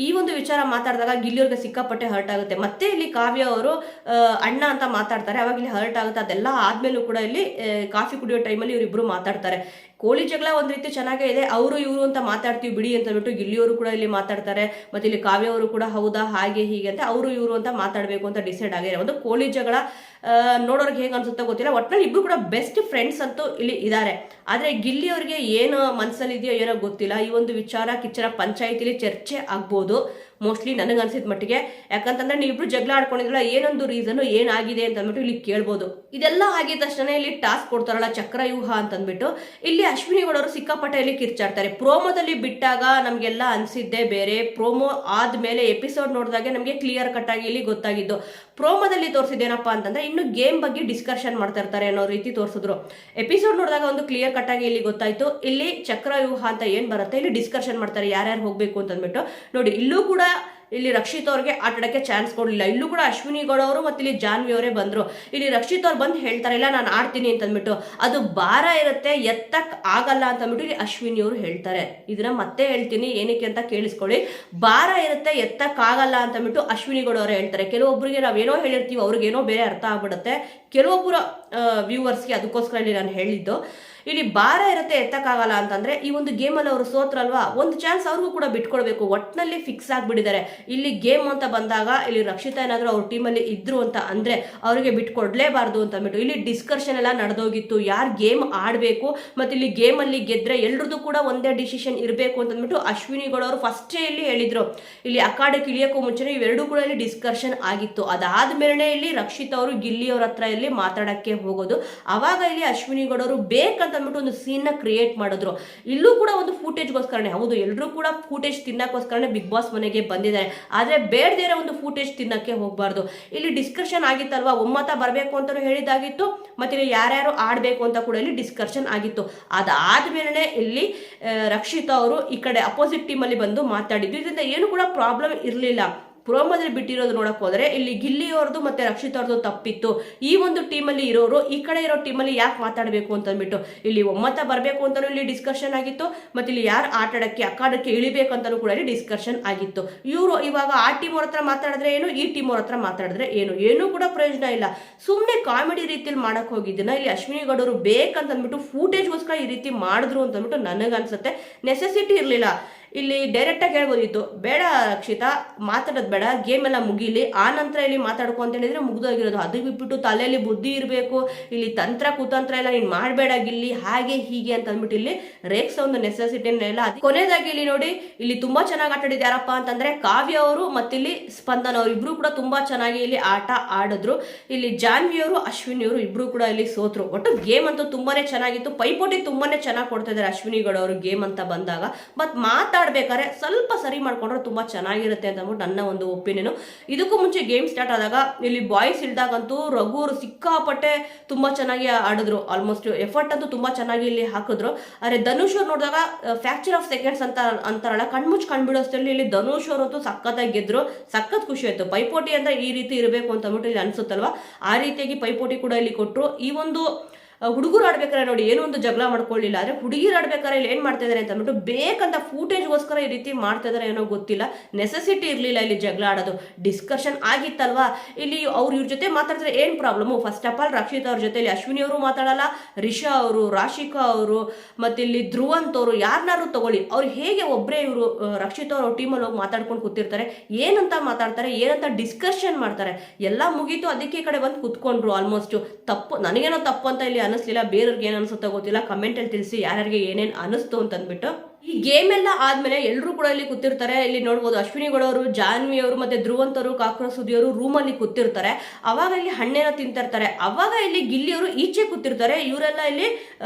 ಈ ಒಂದು ವಿಚಾರ ಮಾತಾಡಿದಾಗ ಗಿಲ್ಲಿಯವ್ರಿಗೆ ಸಿಕ್ಕಾಪಟ್ಟೆ ಹರ್ಟ್ ಆಗುತ್ತೆ. ಮತ್ತೆ ಇಲ್ಲಿ ಕಾವ್ಯ ಅವರು ಅಣ್ಣ ಅಂತ ಮಾತಾಡ್ತಾರೆ, ಅವಾಗ ಇಲ್ಲಿ ಹರ್ಟ್ ಆಗುತ್ತೆ. ಅದೆಲ್ಲ ಆದ್ಮೇಲೂ ಕೂಡ ಇಲ್ಲಿ ಕಾಫಿ ಕುಡಿಯೋ ಟೈಮಲ್ಲಿ ಇವರಿಬ್ರು ಮಾತಾಡ್ತಾರೆ. ಕೋಳಿ ಜಗಳ ಒಂದ್ ರೀತಿ ಚೆನ್ನಾಗೇ ಇದೆ, ಅವರು ಇವರು ಅಂತ ಮಾತಾಡ್ತೀವಿ ಬಿಡಿ ಅಂತ ಬಿಟ್ಟು ಗಿಲ್ಲಿಯವರು ಕೂಡ ಇಲ್ಲಿ ಮಾತಾಡ್ತಾರೆ. ಮತ್ತೆ ಇಲ್ಲಿ ಕಾವ್ಯ ಅವರು ಕೂಡ ಹೌದಾ ಹಾಗೆ ಹೀಗೆ ಅಂತ ಅವರು ಇವರು ಅಂತ ಮಾತಾಡ್ಬೇಕು ಅಂತ ಡಿಸೈಡ್ ಆಗಿದೆ. ಒಂದು ಕೋಳಿ ಜಗಳ ನೋಡೋರ್ಗೆ ಹೇಗೆ ಅನ್ಸುತ್ತೋ ಗೊತ್ತಿಲ್ಲ, ಒಟ್ಟಿನಲ್ಲಿ ಇಬ್ರು ಕೂಡ ಬೆಸ್ಟ್ ಫ್ರೆಂಡ್ಸ್ ಅಂತೂ ಇಲ್ಲಿ ಇದ್ದಾರೆ. ಆದ್ರೆ ಗಿಲ್ಲಿ ಅವ್ರಿಗೆ ಏನು ಮನಸ್ಸಲ್ಲಿ ಇದೆಯೋ ಏನೋ ಗೊತ್ತಿಲ್ಲ. ಈ ಒಂದು ವಿಚಾರ ಕಿಚ್ಚನ ಪಂಚಾಯಿತಿಲಿ ಚರ್ಚೆ ಆಗ್ಬೋದು ಮೋಸ್ಟ್ಲಿ ನನಗನ್ಸಿದ ಮಟ್ಟಿಗೆ. ಯಾಕಂತಂದ್ರೆ ನೀವಿಬ್ರು ಜಗಳ ಆಡ್ಕೊಂಡಿದ್ರಲ್ಲ, ಏನೊಂದು ರೀಸನ್ ಏನಾಗಿದೆ ಅಂತ ಅಂದ್ಬಿಟ್ಟು ಇಲ್ಲಿ ಕೇಳ್ಬೋದು. ಇದೆಲ್ಲ ಆಗಿದ ತಕ್ಷಣ ಇಲ್ಲಿ ಟಾಸ್ಕ್ ಕೊಡ್ತಾರಲ್ಲ ಚಕ್ರವ್ಯೂಹ ಅಂತ ಅಂದ್ಬಿಟ್ಟು, ಇಲ್ಲಿ ಅಶ್ವಿನಿ ಗೌಡ ಅವರು ಸಿಕ್ಕಾಪಟ್ಟೆ ಇಲ್ಲಿ ಕಿರ್ಚಾಡ್ತಾರೆ. ಪ್ರೋಮೋದಲ್ಲಿ ಬಿಟ್ಟಾಗ ನಮ್ಗೆಲ್ಲ ಅನ್ಸಿದ್ದೆ ಬೇರೆ, ಪ್ರೋಮೋ ಆದ್ಮೇಲೆ ಎಪಿಸೋಡ್ ನೋಡಿದಾಗ ನಮ್ಗೆ ಕ್ಲಿಯರ್ ಕಟ್ ಆಗಿ ಇಲ್ಲಿ ಗೊತ್ತಾಗಿದ್ದು. ಪ್ರೋಮೋದಲ್ಲಿ ತೋರಿಸಿದ್ದೇನಪ್ಪ ಅಂತಂದ್ರೆ ಇನ್ನು ಗೇಮ್ ಬಗ್ಗೆ ಡಿಸ್ಕಷನ್ ಮಾಡ್ತಾ ಇರ್ತಾರೆ ಅನ್ನೋ ರೀತಿ ತೋರಿಸಿದ್ರು. ಎಪಿಸೋಡ್ ನೋಡಿದಾಗ ಒಂದು ಕ್ಲಿಯರ್ ಕಟ್ ಆಗಿ ಇಲ್ಲಿ ಗೊತ್ತಾಯ್ತು. ಇಲ್ಲಿ ಚಕ್ರವ್ಯೂಹ ಅಂತ ಏನ್ ಬರುತ್ತೆ ಇಲ್ಲಿ ಡಿಸ್ಕಷನ್ ಮಾಡ್ತಾರೆ ಯಾರ್ಯಾರು ಹೋಗ್ಬೇಕು ಅಂತ ಅಂದ್ಬಿಟ್ಟು. ನೋಡಿ ಇಲ್ಲೂ ಕೂಡ ಇಲ್ಲಿ ರಕ್ಷಿತ್ ಅವ್ರಿಗೆ ಆಟ ಆಡಕ್ಕೆ ಚಾನ್ಸ್ ಕೊಡಲಿಲ್ಲ. ಇಲ್ಲೂ ಕೂಡ ಅಶ್ವಿನಿ ಗೌಡ ಅವರು ಮತ್ತೆ ಇಲ್ಲಿ ಜಾನ್ವಿ ಅವರೇ ಬಂದ್ರು. ಇಲ್ಲಿ ರಕ್ಷಿತ್ ಅವ್ರು ಬಂದು ಹೇಳ್ತಾರೆ ಇಲ್ಲ ನಾನು ಆಡ್ತೀನಿ ಅಂತಂದ್ಬಿಟ್ಟು, ಅದು ಭಾರ ಇರುತ್ತೆ ಎತ್ತಕ್ ಆಗಲ್ಲ ಅಂತಂದ್ಬಿಟ್ಟು ಇಲ್ಲಿ ಅಶ್ವಿನಿ ಅವರು ಹೇಳ್ತಾರೆ. ಇದನ್ನ ಮತ್ತೆ ಹೇಳ್ತೀನಿ ಏನಕ್ಕೆ ಅಂತ ಕೇಳಿಸ್ಕೊಳ್ಳಿ. ಭಾರ ಇರುತ್ತೆ ಎತ್ತಕ್ ಆಗಲ್ಲ ಅಂತಂದ್ಬಿಟ್ಟು ಅಶ್ವಿನಿ ಗೌಡ ಅವರೇ ಹೇಳ್ತಾರೆ. ಕೆಲವೊಬ್ಬರಿಗೆ ನಾವೇನೋ ಹೇಳಿರ್ತೀವಿ ಅವ್ರಿಗೇನೋ ಬೇರೆ ಅರ್ಥ ಆಗ್ಬಿಡುತ್ತೆ, ಕೆಲವೊಬ್ಬರ ವ್ಯೂವರ್ಸ್ಗೆ, ಅದಕ್ಕೋಸ್ಕರ ಇಲ್ಲಿ ನಾನು ಹೇಳಿದ್ದು. ಇಲ್ಲಿ ಭಾರ ಇರುತ್ತೆ ಎತ್ತಕ್ಕಾಗಲ್ಲ ಅಂತಂದ್ರೆ ಈ ಒಂದು ಗೇಮಲ್ಲಿ ಅವರು ಸೋತ್ರಲ್ವಾ, ಒಂದು ಚಾನ್ಸ್ ಅವ್ರಿಗೂ ಕೂಡ ಬಿಟ್ಕೊಡ್ಬೇಕು. ಒಟ್ಟಿನಲ್ಲಿ ಫಿಕ್ಸ್ ಆಗ್ಬಿಟ್ಟಿದ್ದಾರೆ. ಇಲ್ಲಿ ಗೇಮ್ ಅಂತ ಬಂದಾಗ ಇಲ್ಲಿ ರಕ್ಷಿತಾ ಏನಾದ್ರು ಅವ್ರ ಟೀಮಲ್ಲಿ ಇದ್ರು ಅಂತ ಅಂದ್ರೆ ಅವರಿಗೆ ಬಿಟ್ಕೊಡ್ಲೇಬಾರ್ದು ಅಂತ ಅಂದ್ಬಿಟ್ಟು ಇಲ್ಲಿ ಡಿಸ್ಕಷನ್ ಎಲ್ಲ ನಡೆದೋಗಿತ್ತು. ಯಾರು ಗೇಮ್ ಆಡಬೇಕು ಮತ್ತೆ ಇಲ್ಲಿ ಗೇಮ್ ಅಲ್ಲಿ ಗೆದ್ರೆ ಎಲ್ರದ್ದು ಕೂಡ ಒಂದೇ ಡಿಸಿಷನ್ ಇರಬೇಕು ಅಂತ ಅಂದ್ಬಿಟ್ಟು ಅಶ್ವಿನಿ ಗೌಡ ಅವರು ಫಸ್ಟೇ ಇಲ್ಲಿ ಹೇಳಿದ್ರು. ಇಲ್ಲಿ ಅಖಾಡಕ್ಕೆ ಇಳಿಯೋಕ್ಕೂ ಮುಂಚೆನೇ ಇವೆರಡೂ ಕೂಡ ಇಲ್ಲಿ ಡಿಸ್ಕಷನ್ ಆಗಿತ್ತು. ಅದಾದ್ಮೇಲೆ ಇಲ್ಲಿ ರಕ್ಷಿತ್ ಅವರು ಗಿಲ್ಲಿ ಅವ್ರ ಹತ್ರ ಇಲ್ಲಿ ಮಾತಾಡಕ್ಕೆ ಹೋಗೋದು. ಅವಾಗ ಇಲ್ಲಿ ಅಶ್ವಿನಿ ಗೌಡ ಅವರು ಬೇಕಂತ ಅಂದ್ಬಿಟ್ಟು ಒಂದು ಸೀನ್ ನ ಕ್ರಿಯೇಟ್ ಮಾಡಿದ್ರು. ಇಲ್ಲೂ ಕೂಡ ಒಂದು ಫೂಟೇಜ್ಗೋಸ್ಕರನೇ, ಹೌದು ಎಲ್ಲರೂ ಕೂಡ ಫೂಟೇಜ್ ತಿನ್ನಕ್ಕೋಸ್ಕರನೇ ಬಿಗ್ ಬಾಸ್ ಮನೆಗೆ ಬಂದಿದ್ದಾರೆ, ಆದ್ರೆ ಬೇಡದೇ ಇರೋ ಒಂದು ಫೂಟೇಜ್ ತಿನ್ನಕ್ಕೆ ಹೋಗ್ಬಾರ್ದು. ಇಲ್ಲಿ ಡಿಸ್ಕಷನ್ ಆಗಿತ್ತಲ್ವಾ, ಒಮ್ಮತ ಬರಬೇಕು ಅಂತ ಹೇಳಿದಾಗಿತ್ತು, ಮತ್ತೆ ಇಲ್ಲಿ ಯಾರ್ಯಾರು ಆಡ್ಬೇಕು ಅಂತ ಕೂಡ ಇಲ್ಲಿ ಡಿಸ್ಕಷನ್ ಆಗಿತ್ತು. ಅದಾದ್ಮೇಲೆ ಇಲ್ಲಿ ರಕ್ಷಿತಾ ಅವರು ಈ ಕಡೆ ಅಪೋಸಿಟ್ ಟೀಮ್ ಅಲ್ಲಿ ಬಂದು ಮಾತಾಡಿದ್ದು. ಇದರಿಂದ ಏನು ಕೂಡ ಪ್ರಾಬ್ಲಮ್ ಇರಲಿಲ್ಲ. ಪ್ರೋಮೋದಲ್ಲಿ ಬಿಟ್ಟಿರೋದು ನೋಡಕ್ ಹೋದ್ರೆ ಇಲ್ಲಿ ಗಿಲ್ಲಿ ಅವ್ರದ್ದು ಮತ್ತೆ ರಕ್ಷಿತ್ ಅವ್ರದ್ದು ತಪ್ಪಿತ್ತು. ಈ ಒಂದು ಟೀಮಲ್ಲಿ ಇರೋರು ಈ ಕಡೆ ಇರೋ ಟೀಮಲ್ಲಿ ಯಾಕೆ ಮಾತಾಡಬೇಕು ಅಂತ ಅಂದ್ಬಿಟ್ಟು ಇಲ್ಲಿ ಒಮ್ಮತ ಬರಬೇಕು ಅಂತಾನು ಇಲ್ಲಿ ಡಿಸ್ಕಷನ್ ಆಗಿತ್ತು, ಮತ್ತೆ ಇಲ್ಲಿ ಯಾರು ಆಟಾಡಕ್ಕೆ ಅಖಾಡಕ್ಕೆ ಇಳಿಬೇಕಂತಾನು ಕೂಡ ಇಲ್ಲಿ ಡಿಸ್ಕಷನ್ ಆಗಿತ್ತು. ಇವರು ಇವಾಗ ಆ ಟೀಮ್ ಅವ್ರ ಹತ್ರ ಮಾತಾಡಿದ್ರೆ ಏನು, ಈ ಟೀಮ್ ಅವ್ರ ಹತ್ರ ಮಾತಾಡಿದ್ರೆ ಏನು ಕೂಡ ಪ್ರಯೋಜನ ಇಲ್ಲ. ಸುಮ್ಮನೆ ಕಾಮಿಡಿ ರೀತಿಯಲ್ಲಿ ಮಾಡಕ್ ಹೋಗಿದ್ದನ್ನ ಇಲ್ಲಿ ಅಶ್ವಿನಿ ಗೌಡ ಅವರು ಬೇಕಂತ ಅಂದ್ಬಿಟ್ಟು ಫೂಟೇಜ್ಗೋಸ್ಕರ ಈ ರೀತಿ ಮಾಡಿದ್ರು ಅಂತ ಅಂದ್ಬಿಟ್ಟು ನನಗನ್ಸುತ್ತೆ. ನೆಸೆಸಿಟಿ ಇರಲಿಲ್ಲ. ಇಲ್ಲಿ ಡೈರೆಕ್ಟ್ ಆಗಿ ಹೇಳ್ಬೋದಿತ್ತು, ಬೇಡ ರಕ್ಷಿತಾ ಮಾತಾಡೋದು ಬೇಡ, ಗೇಮ್ ಎಲ್ಲ ಮುಗೀಲಿ ಆ ನಂತರ ಇಲ್ಲಿ ಮಾತಾಡ್ಕೊ ಅಂತ ಹೇಳಿದ್ರೆ ಮುಗ್ದೋಗಿರೋದು. ಅದು ಬಿಟ್ಬಿಟ್ಟು ತಲೆಯಲ್ಲಿ ಬುದ್ಧಿ ಇರಬೇಕು, ಇಲ್ಲಿ ತಂತ್ರ ಕುತಂತ್ರ ಎಲ್ಲ ನೀನು ಮಾಡಬೇಡ ಗಿಲ್ಲಿ ಹಾಗೆ ಹೀಗೆ ಅಂತ ಅಂದ್ಬಿಟ್ಟು ಇಲ್ಲಿ ರೇಕ್ಸ್ ಒಂದು ನೆಸೆಸಿಟಿನೇ ಇಲ್ಲ. ಕೊನೆಯದಾಗಿ ಇಲ್ಲಿ ನೋಡಿ, ಇಲ್ಲಿ ತುಂಬಾ ಚೆನ್ನಾಗಿ ಆಟ ಆಡಿದ್ದು ಯಾರಪ್ಪ ಅಂತಂದ್ರೆ ಕಾವ್ಯ ಅವರು ಮತ್ತೆ ಇಲ್ಲಿ ಸ್ಪಂದನ್ ಅವರು ಇಬ್ರು ಕೂಡ ತುಂಬಾ ಚೆನ್ನಾಗಿ ಇಲ್ಲಿ ಆಟ ಆಡಿದ್ರು. ಇಲ್ಲಿ ಜಾನ್ವಿ ಅವರು ಅಶ್ವಿನಿ ಅವರು ಇಬ್ರು ಕೂಡ ಇಲ್ಲಿ ಸೋತ್ರು. ಒಟ್ಟು ಗೇಮ್ ಅಂತೂ ತುಂಬಾನೇ ಚೆನ್ನಾಗಿತ್ತು. ಪೈಪೋಟಿ ತುಂಬಾನೇ ಚೆನ್ನಾಗಿ ಕೊಡ್ತಾ ಇದ್ದಾರೆ ಅಶ್ವಿನಿ ಗೌಡ ಅವರು ಗೇಮ್ ಅಂತ ಬಂದಾಗ. ಬಟ್ ಮಾತಾಡ್ಬೇಕಾದ್ರೆ ಸ್ವಲ್ಪ ಸರಿ ಮಾಡ್ಕೊಂಡ್ರೆ ತುಂಬಾ ಚೆನ್ನಾಗಿರುತ್ತೆ ಅಂತ ಅಂದ್ಬಿಟ್ಟು ನನ್ನ ಒಂದು ಒಪಿನಿಯನ್. ಇದಕ್ಕೂ ಮುಂಚೆ ಗೇಮ್ ಸ್ಟಾರ್ಟ್ ಆದಾಗ ಇಲ್ಲಿ ಬಾಯ್ಸ್ ಇಲ್ದಾಗಂತೂ ರಘು ಅವರು ಸಿಕ್ಕಾಪಟ್ಟೆ ತುಂಬಾ ಚೆನ್ನಾಗಿ ಆಡಿದ್ರು. ಆಲ್ಮೋಸ್ಟ್ ಎಫರ್ಟ್ ಅಂತೂ ತುಂಬಾ ಚೆನ್ನಾಗಿ ಇಲ್ಲಿ ಹಾಕಿದ್ರು. ಆದ್ರೆ ಧನುಷ್ ಅವ್ರು ನೋಡಿದಾಗ ಫ್ರಾಕ್ಚರ್ ಆಫ್ ಸೆಕೆಂಡ್ಸ್ ಅಂತ ಅಂತಾರಲ್ಲ, ಕಣ್ಮುಚ್ಚಿ ಕಣ್ಬಿಡೋಷ್ಟರಲ್ಲಿ ಇಲ್ಲಿ ಧನುಷ್ ಅವರಂತೂ ಸಖತ್ತಾಗಿ ಗೆದ್ರು. ಸಖತ್ ಖುಷಿ ಆಯ್ತು. ಪೈಪೋಟಿ ಅಂದ್ರೆ ಈ ರೀತಿ ಇರಬೇಕು ಅಂತ ಅಂದ್ಬಿಟ್ಟು ಇಲ್ಲಿ ಅನ್ಸುತ್ತಲ್ವಾ, ಆ ರೀತಿಯಾಗಿ ಪೈಪೋಟಿ ಕೂಡ ಇಲ್ಲಿ ಕೊಟ್ಟರು. ಈ ಒಂದು ಹುಡುಗರು ಆಡ್ಬೇಕಾರೆ ನೋಡಿ ಏನೋ ಒಂದು ಜಗಳ ಮಾಡ್ಕೊಳ್ಳಿಲ್ಲ, ಆದ್ರೆ ಹುಡುಗಿರು ಆಡ್ಬೇಕಾದ್ರೆ ಇಲ್ಲಿ ಏನ್ ಮಾಡ್ತಾ ಇದಾರೆ ಅಂತ ಅಂದ್ಬಿಟ್ಟು ಬೇಕಂತ ಫೂಟೇಜ್ಗೋಸ್ಕರ ಈ ರೀತಿ ಮಾಡ್ತಾ ಇದಾರೆ ಏನೋ ಗೊತ್ತಿಲ್ಲ. ನೆಸೆಸಿಟಿ ಇರ್ಲಿಲ್ಲ ಇಲ್ಲಿ ಜಗಳ ಆಡೋದು. ಡಿಸ್ಕಷನ್ ಆಗಿತ್ತಲ್ವಾ, ಇಲ್ಲಿ ಅವ್ರು ಇವ್ರ ಜೊತೆ ಮಾತಾಡಿದ್ರೆ ಏನ್ problem. First of all Rakshith ಅವ್ರ ಜೊತೆ ಅಶ್ವಿನಿ ಅವರು ಮಾತಾಡಲ್ಲ, ರಿಷಾ ಅವರು, ರಾಶಿಕಾ ಅವರು, ಮತ್ತೆ ಇಲ್ಲಿ ಧ್ರುವಂತ್ ಅವರು, ಯಾರನ್ನಾರು ತಗೊಳ್ಳಿ, ಅವ್ರು ಹೇಗೆ ಒಬ್ಬರೇ ಇವರು ರಕ್ಷಿತ್ ಅವ್ರ ಟೀಮಲ್ಲಿ ಹೋಗಿ ಮಾತಾಡ್ಕೊಂಡು ಕೂತಿರ್ತಾರೆ, ಏನಂತ ಮಾತಾಡ್ತಾರೆ, ಏನಂತ ಡಿಸ್ಕಷನ್ ಮಾಡ್ತಾರೆ. ಎಲ್ಲ ಮುಗೀತು, ಅದಕ್ಕೆ ಈ ಕಡೆ ಬಂದು ಕುತ್ಕೊಂಡ್ರು. ಆಲ್ಮೋಸ್ಟ್ ತಪ್ಪು, ನನಗೇನೋ ತಪ್ಪು ಅಂತ ಇಲ್ಲಿ ಅನಿಸ್ಲಿಲ್ಲ, ಬೇರೆಯವ್ರಿಗೆ ಏನ್ ಅನ್ಸುತ್ತೋ ಗೊತ್ತಿಲ್ಲ. ಕಮೆಂಟ್ ಅಲ್ಲಿ ತಿಳಿಸಿ ಯಾರ್ಯಾರಿಗೆ ಏನೇನ್ ಅನಿಸ್ತು ಅಂತ ಅಂದ್ಬಿಟ್ಟು. ಈ ಗೇಮ್ ಎಲ್ಲ ಆದ್ಮೇಲೆ ಎಲ್ಲರೂ ಕೂಡ ಇಲ್ಲಿ ಕೂತಿರ್ತಾರೆ. ಇಲ್ಲಿ ನೋಡ್ಬೋದು ಅಶ್ವಿನಿ ಗೌಡ ಅವರು, ಜಾನ್ವಿ ಅವರು ಮತ್ತೆ ಧ್ರುವಂತ್ ಅವರು, ಕಾಕ್ರೋಚ್ ಸುದ್ದಿ ಅವರು ರೂಮ್ ಅಲ್ಲಿ ಕೂತಿರ್ತಾರೆ. ಅವಾಗ ಇಲ್ಲಿ ಹಣ್ಣೇನೋ ತಿಂತಿರ್ತಾರೆ. ಅವಾಗ ಇಲ್ಲಿ ಗಿಲ್ಲಿ ಅವರು ಈಚೆ ಕೂತಿರ್ತಾರೆ, ಇವರೆಲ್ಲ ಇಲ್ಲಿ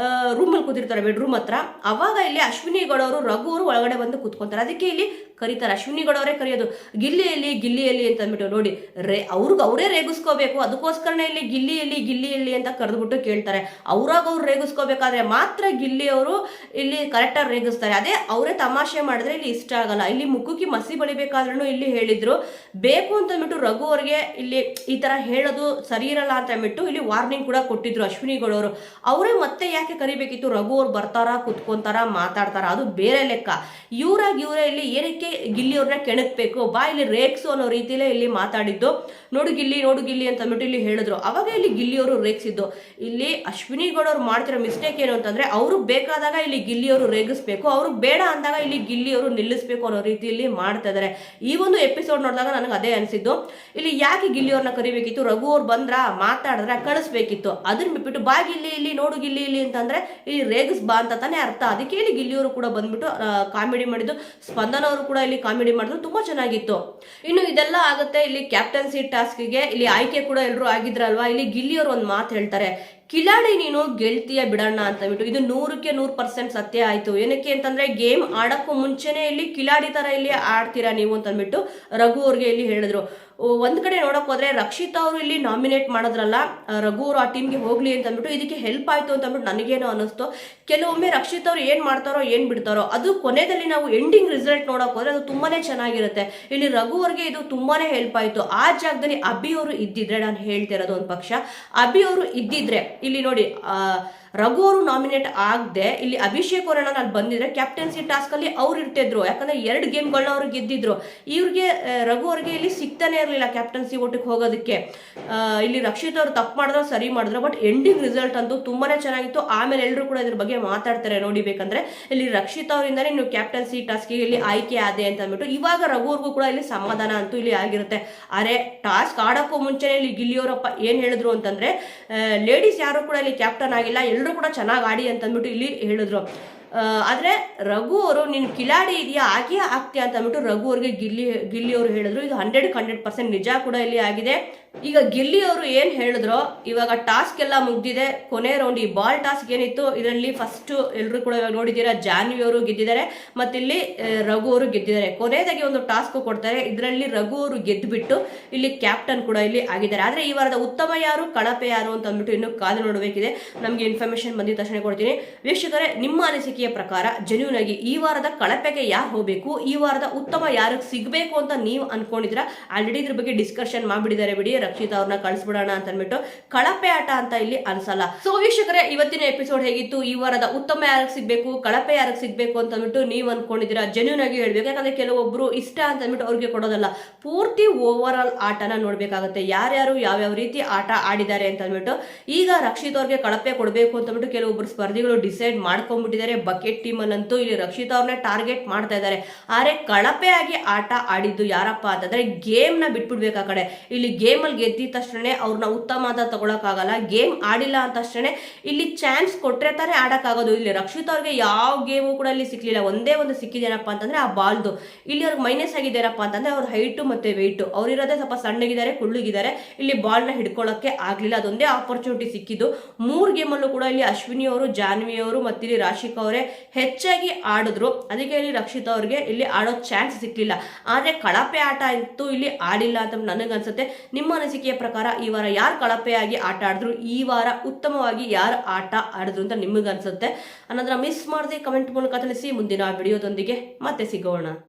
ರೂಮ್ ಅಲ್ಲಿ ಕೂತಿರ್ತಾರೆ ಬೆಡ್ರೂಮ್ ಹತ್ರ. ಅವಾಗ ಇಲ್ಲಿ ಅಶ್ವಿನಿ ಗೌಡ ಅವರು, ರಘು ಅವರು ಒಳಗಡೆ ಬಂದು ಕೂತ್ಕೊಂತಾರೆ. ಅದಕ್ಕೆ ಇಲ್ಲಿ ಕರೀತಾರೆ, ಅಶ್ವಿನಿ ಗೌಡ ಅವರೇ ಕರೆಯೋದು, ಗಿಲ್ಲಿಯಲ್ಲಿ ಅಂತ ಅಂದ್ಬಿಟ್ಟು. ನೋಡಿ ಅವರೇ ರೇಗಿಸ್ಕೋಬೇಕು, ಅದಕ್ಕೋಸ್ಕರನೇ ಇಲ್ಲಿ ಗಿಲ್ಲಿಯಲ್ಲಿ ಅಂತ ಕರೆದ್ಬಿಟ್ಟು ಕೇಳ್ತಾರೆ. ಅವ್ರಾಗ ಅವ್ರು ರೇಗಿಸ್ಕೋಬೇಕಾದ್ರೆ ಮಾತ್ರ ಗಿಲ್ಲಿ ಅವರು ಇಲ್ಲಿ ಕರೆಕ್ಟಾಗಿ ರೇಗಿಸ್ತಾರೆ. ಅದೇ ಅವರೇ ತಮಾಷೆ ಮಾಡಿದ್ರೆ ಇಲ್ಲಿ ಇಷ್ಟ ಆಗಲ್ಲ. ಇಲ್ಲಿ ಮುಖಕ್ಕೆ ಮಸಿ ಬಳಿಬೇಕಾದ್ರೂ ಇಲ್ಲಿ ಹೇಳಿದ್ರು, ಬೇಕು ಅಂತ ಅಂದ್ಬಿಟ್ಟು ರಘು ಅವ್ರಿಗೆ ಇಲ್ಲಿ ಈ ತರ ಹೇಳೋದು ಸರಿ ಇರಲ್ಲ ಅಂತ ಅಂದ್ಬಿಟ್ಟು ಇಲ್ಲಿ ವಾರ್ನಿಂಗ್ ಕೂಡ ಕೊಟ್ಟಿದ್ರು ಅಶ್ವಿನಿ ಗೌಡ ಅವರು. ಅವರೇ ಮತ್ತೆ ಯಾಕೆ ಕರಿಬೇಕಿತ್ತು, ರಘು ಅವ್ರು ಬರ್ತಾರ, ಕುತ್ಕೊಂತಾರ, ಮಾತಾಡ್ತಾರ, ಅದು ಬೇರೆ ಲೆಕ್ಕ. ಇವರೇ ಇಲ್ಲಿ ಏನಕ್ಕೆ ಗಿಲ್ಲಿ ಅವ್ರನ್ನ ಕೆಣಕ್ಬೇಕು, ಬಾ ಇಲ್ಲಿ ರೇಕ್ಸು ಅನ್ನೋ ರೀತಿಲೇ ಇಲ್ಲಿ ಮಾತಾಡಿದ್ದು. ನೋಡು ಗಿಲ್ಲಿ ಅಂತ ಅಂದ್ಬಿಟ್ಟು ಇಲ್ಲಿ ಹೇಳಿದ್ರು. ಅವಾಗ ಇಲ್ಲಿ ಗಿಲ್ಲಿ ಅವರು ರೇಗಿಸಿದ್ದು. ಇಲ್ಲಿ ಅಶ್ವಿನಿ ಗೌಡ ಅವ್ರು ಮಾಡ್ತಿರೋ ಮಿಸ್ಟೇಕ್ ಏನು ಅಂತಂದ್ರೆ, ಅವ್ರಿಗೆ ಬೇಕಾದಾಗ ಇಲ್ಲಿ ಗಿಲ್ಲಿ ಅವರು ರೇಗಿಸ್ಬೇಕು, ಅವ್ರಿಗೆ ಬೇಡ ಅಂದಾಗ ಇಲ್ಲಿ ಗಿಲ್ಲಿ ಅವರು ನಿಲ್ಲಿಸ್ಬೇಕು ಅನ್ನೋ ರೀತಿಯಲ್ಲಿ ಮಾಡ್ತಾ ಇದಾರೆ. ಈ ಒಂದು ಎಪಿಸೋಡ್ ನೋಡಿದಾಗ ನನಗೆ ಅದೇ ಅನಿಸಿದ್ದು. ಇಲ್ಲಿ ಯಾಕೆ ಗಿಲ್ಲಿ ಅವ್ರನ್ನ ಕರಿಬೇಕಿತ್ತು, ರಘು ಅವ್ರು ಬಂದ್ರ ಮಾತಾಡಿದ್ರೆ ಕಳಿಸ್ಬೇಕಿತ್ತು. ಅದನ್ನ ಬಿಟ್ಬಿಟ್ಟು ಬಾ ಇಲ್ಲಿ ನೋಡು ಗಿಲ್ಲಿ ಅಂತಂದ್ರೆ ಇಲ್ಲಿ ರೇಗಿಸ್ ಬಾ ಅಂತ ತಾನೇ ಅರ್ಥ. ಅದಕ್ಕೆ ಇಲ್ಲಿ ಗಿಲ್ಲಿ ಅವರು ಕೂಡ ಬಂದ್ಬಿಟ್ಟು ಕಾಮಿಡಿ ಮಾಡಿದ್ದು. ಸ್ಪಂದನ ಅವರು ಕೂಡ ಇಲ್ಲಿ ಕಾಮಿಡಿ ಮಾಡಿದ್ರು, ತುಂಬಾ ಚೆನ್ನಾಗಿತ್ತು. ಇನ್ನು ಇದೆಲ್ಲ ಆಗುತ್ತೆ ಇಲ್ಲಿ ಕ್ಯಾಪ್ಟನ್ಸಿ ಟಾಸ್ಕ್ಗೆ ಇಲ್ಲಿ ಆಯ್ಕೆ ಕೂಡ ಎಲ್ಲರೂ ಆಗಿದ್ರಲ್ವಾ. ಇಲ್ಲಿ ಗಿಲ್ಲಿ ಅವರು ಒಂದು ಮಾತು ಹೇಳ್ತಾರೆ, ಕಿಲಾಡಿ ನೀನು ಗೆಲ್ತೀಯ ಬಿಡಣ್ಣ ಅಂತ ಬಿಟ್ಟು ಇದು 100% ಸತ್ಯ ಆಯ್ತು. ಏನಕ್ಕೆ ಅಂತಂದ್ರೆ ಗೇಮ್ ಆಡಕ್ಕೂ ಮುಂಚೆನೆ ಇಲ್ಲಿ ಕಿಲಾಡಿ ತರ ಇಲ್ಲಿ ಆಡ್ತೀರಾ ನೀವು ಅಂತ ಅಂದ್ಬಿಟ್ಟು ರಘು ಅವ್ರಿಗೆ ಇಲ್ಲಿ ಹೇಳಿದ್ರು. ಒಂದ್ ಕಡೆ ನೋಡಕ್ ಹೋದ್ರೆ ರಕ್ಷಿತಾ ಅವರು ಇಲ್ಲಿ ನಾಮಿನೇಟ್ ಮಾಡಿದ್ರಲ್ಲ, ರಘು ಅವರು ಆ ಟೀಮ್ಗೆ ಹೋಗ್ಲಿ ಅಂತ ಅಂದ್ಬಿಟ್ಟು ಇದಕ್ಕೆ ಹೆಲ್ಪ್ ಆಯ್ತು ಅಂತ ಅಂದ್ಬಿಟ್ಟು ನನಗೇನೋ ಅನಿಸ್ತು. ಕೆಲವೊಮ್ಮೆ ರಕ್ಷಿತಾ ಅವ್ರು ಏನ್ ಮಾಡ್ತಾರೋ ಏನ್ ಬಿಡ್ತಾರೋ ಅದು ಕೊನೆಯಲ್ಲಿ ನಾವು ಎಂಡಿಂಗ್ ರಿಸಲ್ಟ್ ನೋಡಕ್ ಹೋದ್ರೆ ಅದು ತುಂಬಾನೇ ಚೆನ್ನಾಗಿರುತ್ತೆ. ಇಲ್ಲಿ ರಘು ಅವ್ರಿಗೆ ಇದು ತುಂಬಾನೇ ಹೆಲ್ಪ್ ಆಯ್ತು. ಆ ಜಾಗದಲ್ಲಿ ಅಭಿ ಅವರು ಇದ್ದಿದ್ರೆ, ನಾನು ಹೇಳ್ತಿರೋದು ಒಂದು ಪಕ್ಷ, ಅಭಿ ಅವರು ಇದ್ದಿದ್ರೆ ಇಲ್ಲಿ ನೋಡಿ ರಘು ಅವರು ನಾಮಿನೇಟ್ ಆಗದೆ ಇಲ್ಲಿ ಅಭಿಷೇಕ್ ಅವರನ್ನ ನಾನು ಬಂದಿದ್ರೆ ಕ್ಯಾಪ್ಟನ್ಸಿ ಟಾಸ್ಕ್ ಅಲ್ಲಿ ಅವ್ರು ಇರ್ತಿದ್ರು. ಯಾಕಂದ್ರೆ 2 ಗೇಮ್ಗಳನ್ನ ಅವ್ರು ಗೆದ್ದಿದ್ರು. ಇವ್ರಿಗೆ ರಘು ಅವ್ರಿಗೆ ಇಲ್ಲಿ ಸಿಗ್ತಾನೆ ಇರಲಿಲ್ಲ ಕ್ಯಾಪ್ಟನ್ಸಿ ಓಟಿಗೆ ಹೋಗೋದಕ್ಕೆ. ಇಲ್ಲಿ ರಕ್ಷಿತ್ ಅವರು ತಪ್ಪು ಮಾಡಿದ್ರು, ಸರಿ ಮಾಡಿದ್ರು, ಬಟ್ ಎಂಡಿಂಗ್ ರಿಸಲ್ಟ್ ಅಂತೂ ತುಂಬಾನೇ ಚೆನ್ನಾಗಿತ್ತು. ಆಮೇಲೆ ಎಲ್ಲರೂ ಕೂಡ ಇದ್ರ ಬಗ್ಗೆ ಮಾತಾಡ್ತಾರೆ ನೋಡಿ. ಬೇಕಂದ್ರೆ ಇಲ್ಲಿ ರಕ್ಷಿತ್ ಅವರಿಂದಾನೇ ನೀವು ಕ್ಯಾಪ್ಟನ್ಸಿ ಟಾಸ್ಕ್ಗೆ ಇಲ್ಲಿ ಆಯ್ಕೆ ಆದೆ ಅಂತ ಅಂದ್ಬಿಟ್ಟು ಇವಾಗ ರಘು ಅವ್ರಿಗೂ ಕೂಡ ಇಲ್ಲಿ ಸಮಾಧಾನ ಅಂತೂ ಇಲ್ಲಿ ಆಗಿರುತ್ತೆ. ಅರೆ ಟಾಸ್ಕ್ ಆಡೋಕ್ಕೂ ಮುಂಚೆನೆ ಇಲ್ಲಿ ಗಿಲ್ಲಿಯವರಪ್ಪ ಏನ್ ಹೇಳಿದ್ರು ಅಂತಂದ್ರೆ ಲೇಡೀಸ್ ಯಾರು ಕೂಡ ಇಲ್ಲಿ ಕ್ಯಾಪ್ಟನ್ ಆಗಿಲ್ಲ, ಎಲ್ಲರೂ ಕೂಡ ಚೆನ್ನಾಗಿ ಆಡಿ ಅಂತ ಅಂದ್ಬಿಟ್ಟು ಇಲ್ಲಿ ಹೇಳಿದ್ರು. ಆದ್ರೆ ರಘು ಅವರು ನೀನು ಕಿಲಾಡಿ ಇದೆಯಾ ಹಾಗೆ ಆಗ್ತೀಯಾ ಅಂತ ಅಂದ್ಬಿಟ್ಟು ರಘು ಅವ್ರಿಗೆ ಗಿಲ್ಲಿ ಅವರು ಹೇಳಿದ್ರು. ಇದು 100% ನಿಜ ಕೂಡ ಇಲ್ಲಿ ಆಗಿದೆ. ಈಗ ಗಿಲ್ಲಿ ಅವರು ಏನ್ ಹೇಳಿದ್ರು, ಇವಾಗ ಟಾಸ್ಕ್ ಎಲ್ಲ ಮುಗ್ದಿದೆ, ಕೊನೆ ರೌಂಡ್ ಈ ಬಾಲ್ ಟಾಸ್ಕ್ ಏನಿತ್ತು ಇದರಲ್ಲಿ ಫಸ್ಟ್ ಎಲ್ಲರೂ ಕೂಡ ಇವಾಗ ನೋಡಿದ್ದೀರಾ ಜಾನ್ವಿ ಅವರು ಗೆದ್ದಿದ್ದಾರೆ, ಮತ್ತಿಲ್ಲಿ ರಘು ಅವರು ಗೆದ್ದಿದ್ದಾರೆ. ಕೊನೆಯದಾಗಿ ಒಂದು ಟಾಸ್ಕ್ ಕೊಡ್ತಾರೆ, ಇದರಲ್ಲಿ ರಘು ಅವರು ಗೆದ್ದುಬಿಟ್ಟು ಇಲ್ಲಿ ಕ್ಯಾಪ್ಟನ್ ಕೂಡ ಇಲ್ಲಿ ಆಗಿದ್ದಾರೆ. ಆದ್ರೆ ಈ ವಾರದ ಉತ್ತಮ ಯಾರು ಕಳಪೆ ಯಾರು ಅಂತ ಅಂದ್ಬಿಟ್ಟು ಇನ್ನು ಕಾದು ನೋಡಬೇಕಿದೆ. ನಮ್ಗೆ ಇನ್ಫಾರ್ಮೇಶನ್ ಬಂದಿದ ತಕ್ಷಣ ಕೊಡ್ತೀನಿ. ವೀಕ್ಷಕರೇ, ನಿಮ್ಮ ಅನಿಸಿಕೆಯ ಪ್ರಕಾರ ಜೆನ್ಯೂನ್ ಆಗಿ ಈ ವಾರದ ಕಳಪೆಗೆ ಯಾರು ಹೋಗ್ಬೇಕು, ಈ ವಾರದ ಉತ್ತಮ ಯಾರಿಗೆ ಸಿಗ್ಬೇಕು ಅಂತ ನೀವು ಅನ್ಕೊಂಡಿದ್ರ? ಆಲ್ರೆಡಿ ಇದ್ರ ಬಗ್ಗೆ ಡಿಸ್ಕಷನ್ ಮಾಡ್ಬಿಟ್ಟಿದ್ದಾರೆ ಬಿಡಿ. ರಕ್ಷಿತಾ ಅವ್ರನ್ನ ಕಳಿಸ್ಬಿಡೋಣ ಅಂತ ಅಂದ್ಬಿಟ್ಟು ಕಳಪೆ ಆಟ ಅಂತ ಇಲ್ಲಿ ಅನ್ಸಲ್ಲ. ಸೊ ವೀಕ್ಷಕರೇ, ಇವತ್ತಿನ ಎಪಿಸೋಡ್ ಹೇಗಿತ್ತು, ಈ ವಾರದ ಉತ್ತಮ ಯಾರಿಗೆ ಸಿಗ್ಬೇಕು ಕಳಪೆ ಯಾರಿಗೆ ಸಿಗ್ಬೇಕು ಅಂತ ಅಂದ್ಬಿಟ್ಟು ನೀವು ಅನ್ಕೊಂಡಿದ್ದೀರಾ? ಜೆನ್ಯೂನ್ ಆಗಿ ಹೇಳ್ಬೇಕು. ಯಾಕಂದ್ರೆ ಕೆಲವೊಬ್ರು ಇಷ್ಟ ಅಂತ ಅಂದ್ಬಿಟ್ಟು ಅವ್ರಿಗೆ ಕೊಡೋದಲ್ಲ, ಪೂರ್ತಿ ಓವರ್ ಆಲ್ ಆಟನ ನೋಡ್ಬೇಕಾಗುತ್ತೆ, ಯಾರ್ಯಾರು ಯಾವ್ಯಾವ ರೀತಿ ಆಟ ಆಡಿದ್ದಾರೆ ಅಂತ ಅಂದ್ಬಿಟ್ಟು. ಈಗ ರಕ್ಷಿತ್ ಅವ್ರಿಗೆ ಕಳಪೆ ಕೊಡಬೇಕು ಅಂತ ಅಂದ್ಬಿಟ್ಟು ಕೆಲವೊಬ್ರು ಸ್ಪರ್ಧಿಗಳು ಡಿಸೈಡ್ ಮಾಡ್ಕೊಂಡ್ಬಿಟ್ಟಿದ್ದಾರೆ. ಬಕೆಟ್ ಟೀಮ್ ಅಲ್ಲಂತೂ ಇಲ್ಲಿ ರಕ್ಷಿತಾ ಅವ್ರನ್ನ ಟಾರ್ಗೆಟ್ ಮಾಡ್ತಾ ಇದ್ದಾರೆ. ಆದ್ರೆ ಕಳಪೆ ಆಗಿ ಆಟ ಆಡಿದ್ದು ಯಾರಪ್ಪ ಅಂತಂದ್ರೆ ಗೇಮ್ ನ ಬಿಟ್ಬಿಡ್ಬೇಕು. ಆ ಕಡೆ ಇಲ್ಲಿ ಗೇಮ್ ಅಲ್ಲಿ ಗೆದ್ದಿದ ತಕ್ಷಣ ಅವ್ರನ್ನ ಉತ್ತಮ ಅಂತ ತಗೊಳಕ್ಕಾಗಲ್ಲ. ಗೇಮ್ ಆಡಿಲ್ಲ ಅಂತ ತಕ್ಷಣ ಇಲ್ಲಿ ಚಾನ್ಸ್ ಕೊಟ್ರೆ ತಾನೇ ಆಡಕ್ಕಾಗೋದು. ಇಲ್ಲಿ ರಕ್ಷಿತ್ ಅವ್ರಿಗೆ ಯಾವ ಗೇಮು ಕೂಡ ಇಲ್ಲಿ ಸಿಕ್ಲಿಲ್ಲ. ಒಂದೇ ಒಂದು ಸಿಕ್ಕಿದೇನಪ್ಪ ಅಂತಂದ್ರೆ ಆ ಬಾಲ್ದು. ಇಲ್ಲಿ ಅವ್ರಿಗೆ ಮೈನಸ್ ಆಗಿದ್ದೇನಪ್ಪ ಅಂತಂದ್ರೆ ಅವ್ರ ಹೈಟು ಮತ್ತೆ ವೆಯ್ಟ್, ಅವ್ರಿರೋದೇ ಸ್ವಲ್ಪ ಸಣ್ಣಗಿದ್ದಾರೆ, ಕುಳ್ಳಿಗಿದ್ದಾರೆ. ಇಲ್ಲಿ ಬಾಲ್ ನ ಹಿಡ್ಕೊಳ್ಳಕ್ಕೆ ಆಗ್ಲಿಲ್ಲ. ಅದೊಂದೇ ಆಪರ್ಚುನಿಟಿ ಸಿಕ್ಕಿದ್ದು. 3 ಗೇಮಲ್ಲೂ ಕೂಡ ಇಲ್ಲಿ ಅಶ್ವಿನಿ ಅವರು, ಜಾನ್ವಿ ಅವರು ಮತ್ತೆ ಇಲ್ಲಿ ರಾಶಿಕಾ ಅವರೇ ಹೆಚ್ಚಾಗಿ ಆಡಿದ್ರು. ಅದಕ್ಕೆ ಇಲ್ಲಿ ರಕ್ಷಿತಾ ಅವ್ರಿಗೆ ಇಲ್ಲಿ ಆಡೋ ಚಾನ್ಸ್ ಸಿಕ್ಲಿಲ್ಲ. ಆದ್ರೆ ಕಳಪೆ ಆಟ ಅಂತೂ ಇಲ್ಲಿ ಆಡಿಲ್ಲ ಅಂತ ನನಗನ್ಸುತ್ತೆ. ನಿಮ್ಮ ಅನಿಸಿಕೆಯ ಪ್ರಕಾರ ಈ ವಾರ ಯಾರು ಕಳಪೆಯಾಗಿ ಆಟ ಆಡಿದ್ರು, ಈ ವಾರ ಉತ್ತಮವಾಗಿ ಯಾರು ಆಟ ಆಡಿದ್ರು ಅಂತ ನಿಮಗನ್ಸುತ್ತೆ ಅನ್ನೋದನ್ನ ಮಿಸ್ ಮಾಡದೆ ಕಮೆಂಟ್ ಮೂಲಕ ತಿಳಿಸಿ. ಮುಂದಿನ ವಿಡಿಯೋದೊಂದಿಗೆ ಮತ್ತೆ ಸಿಗೋಣ.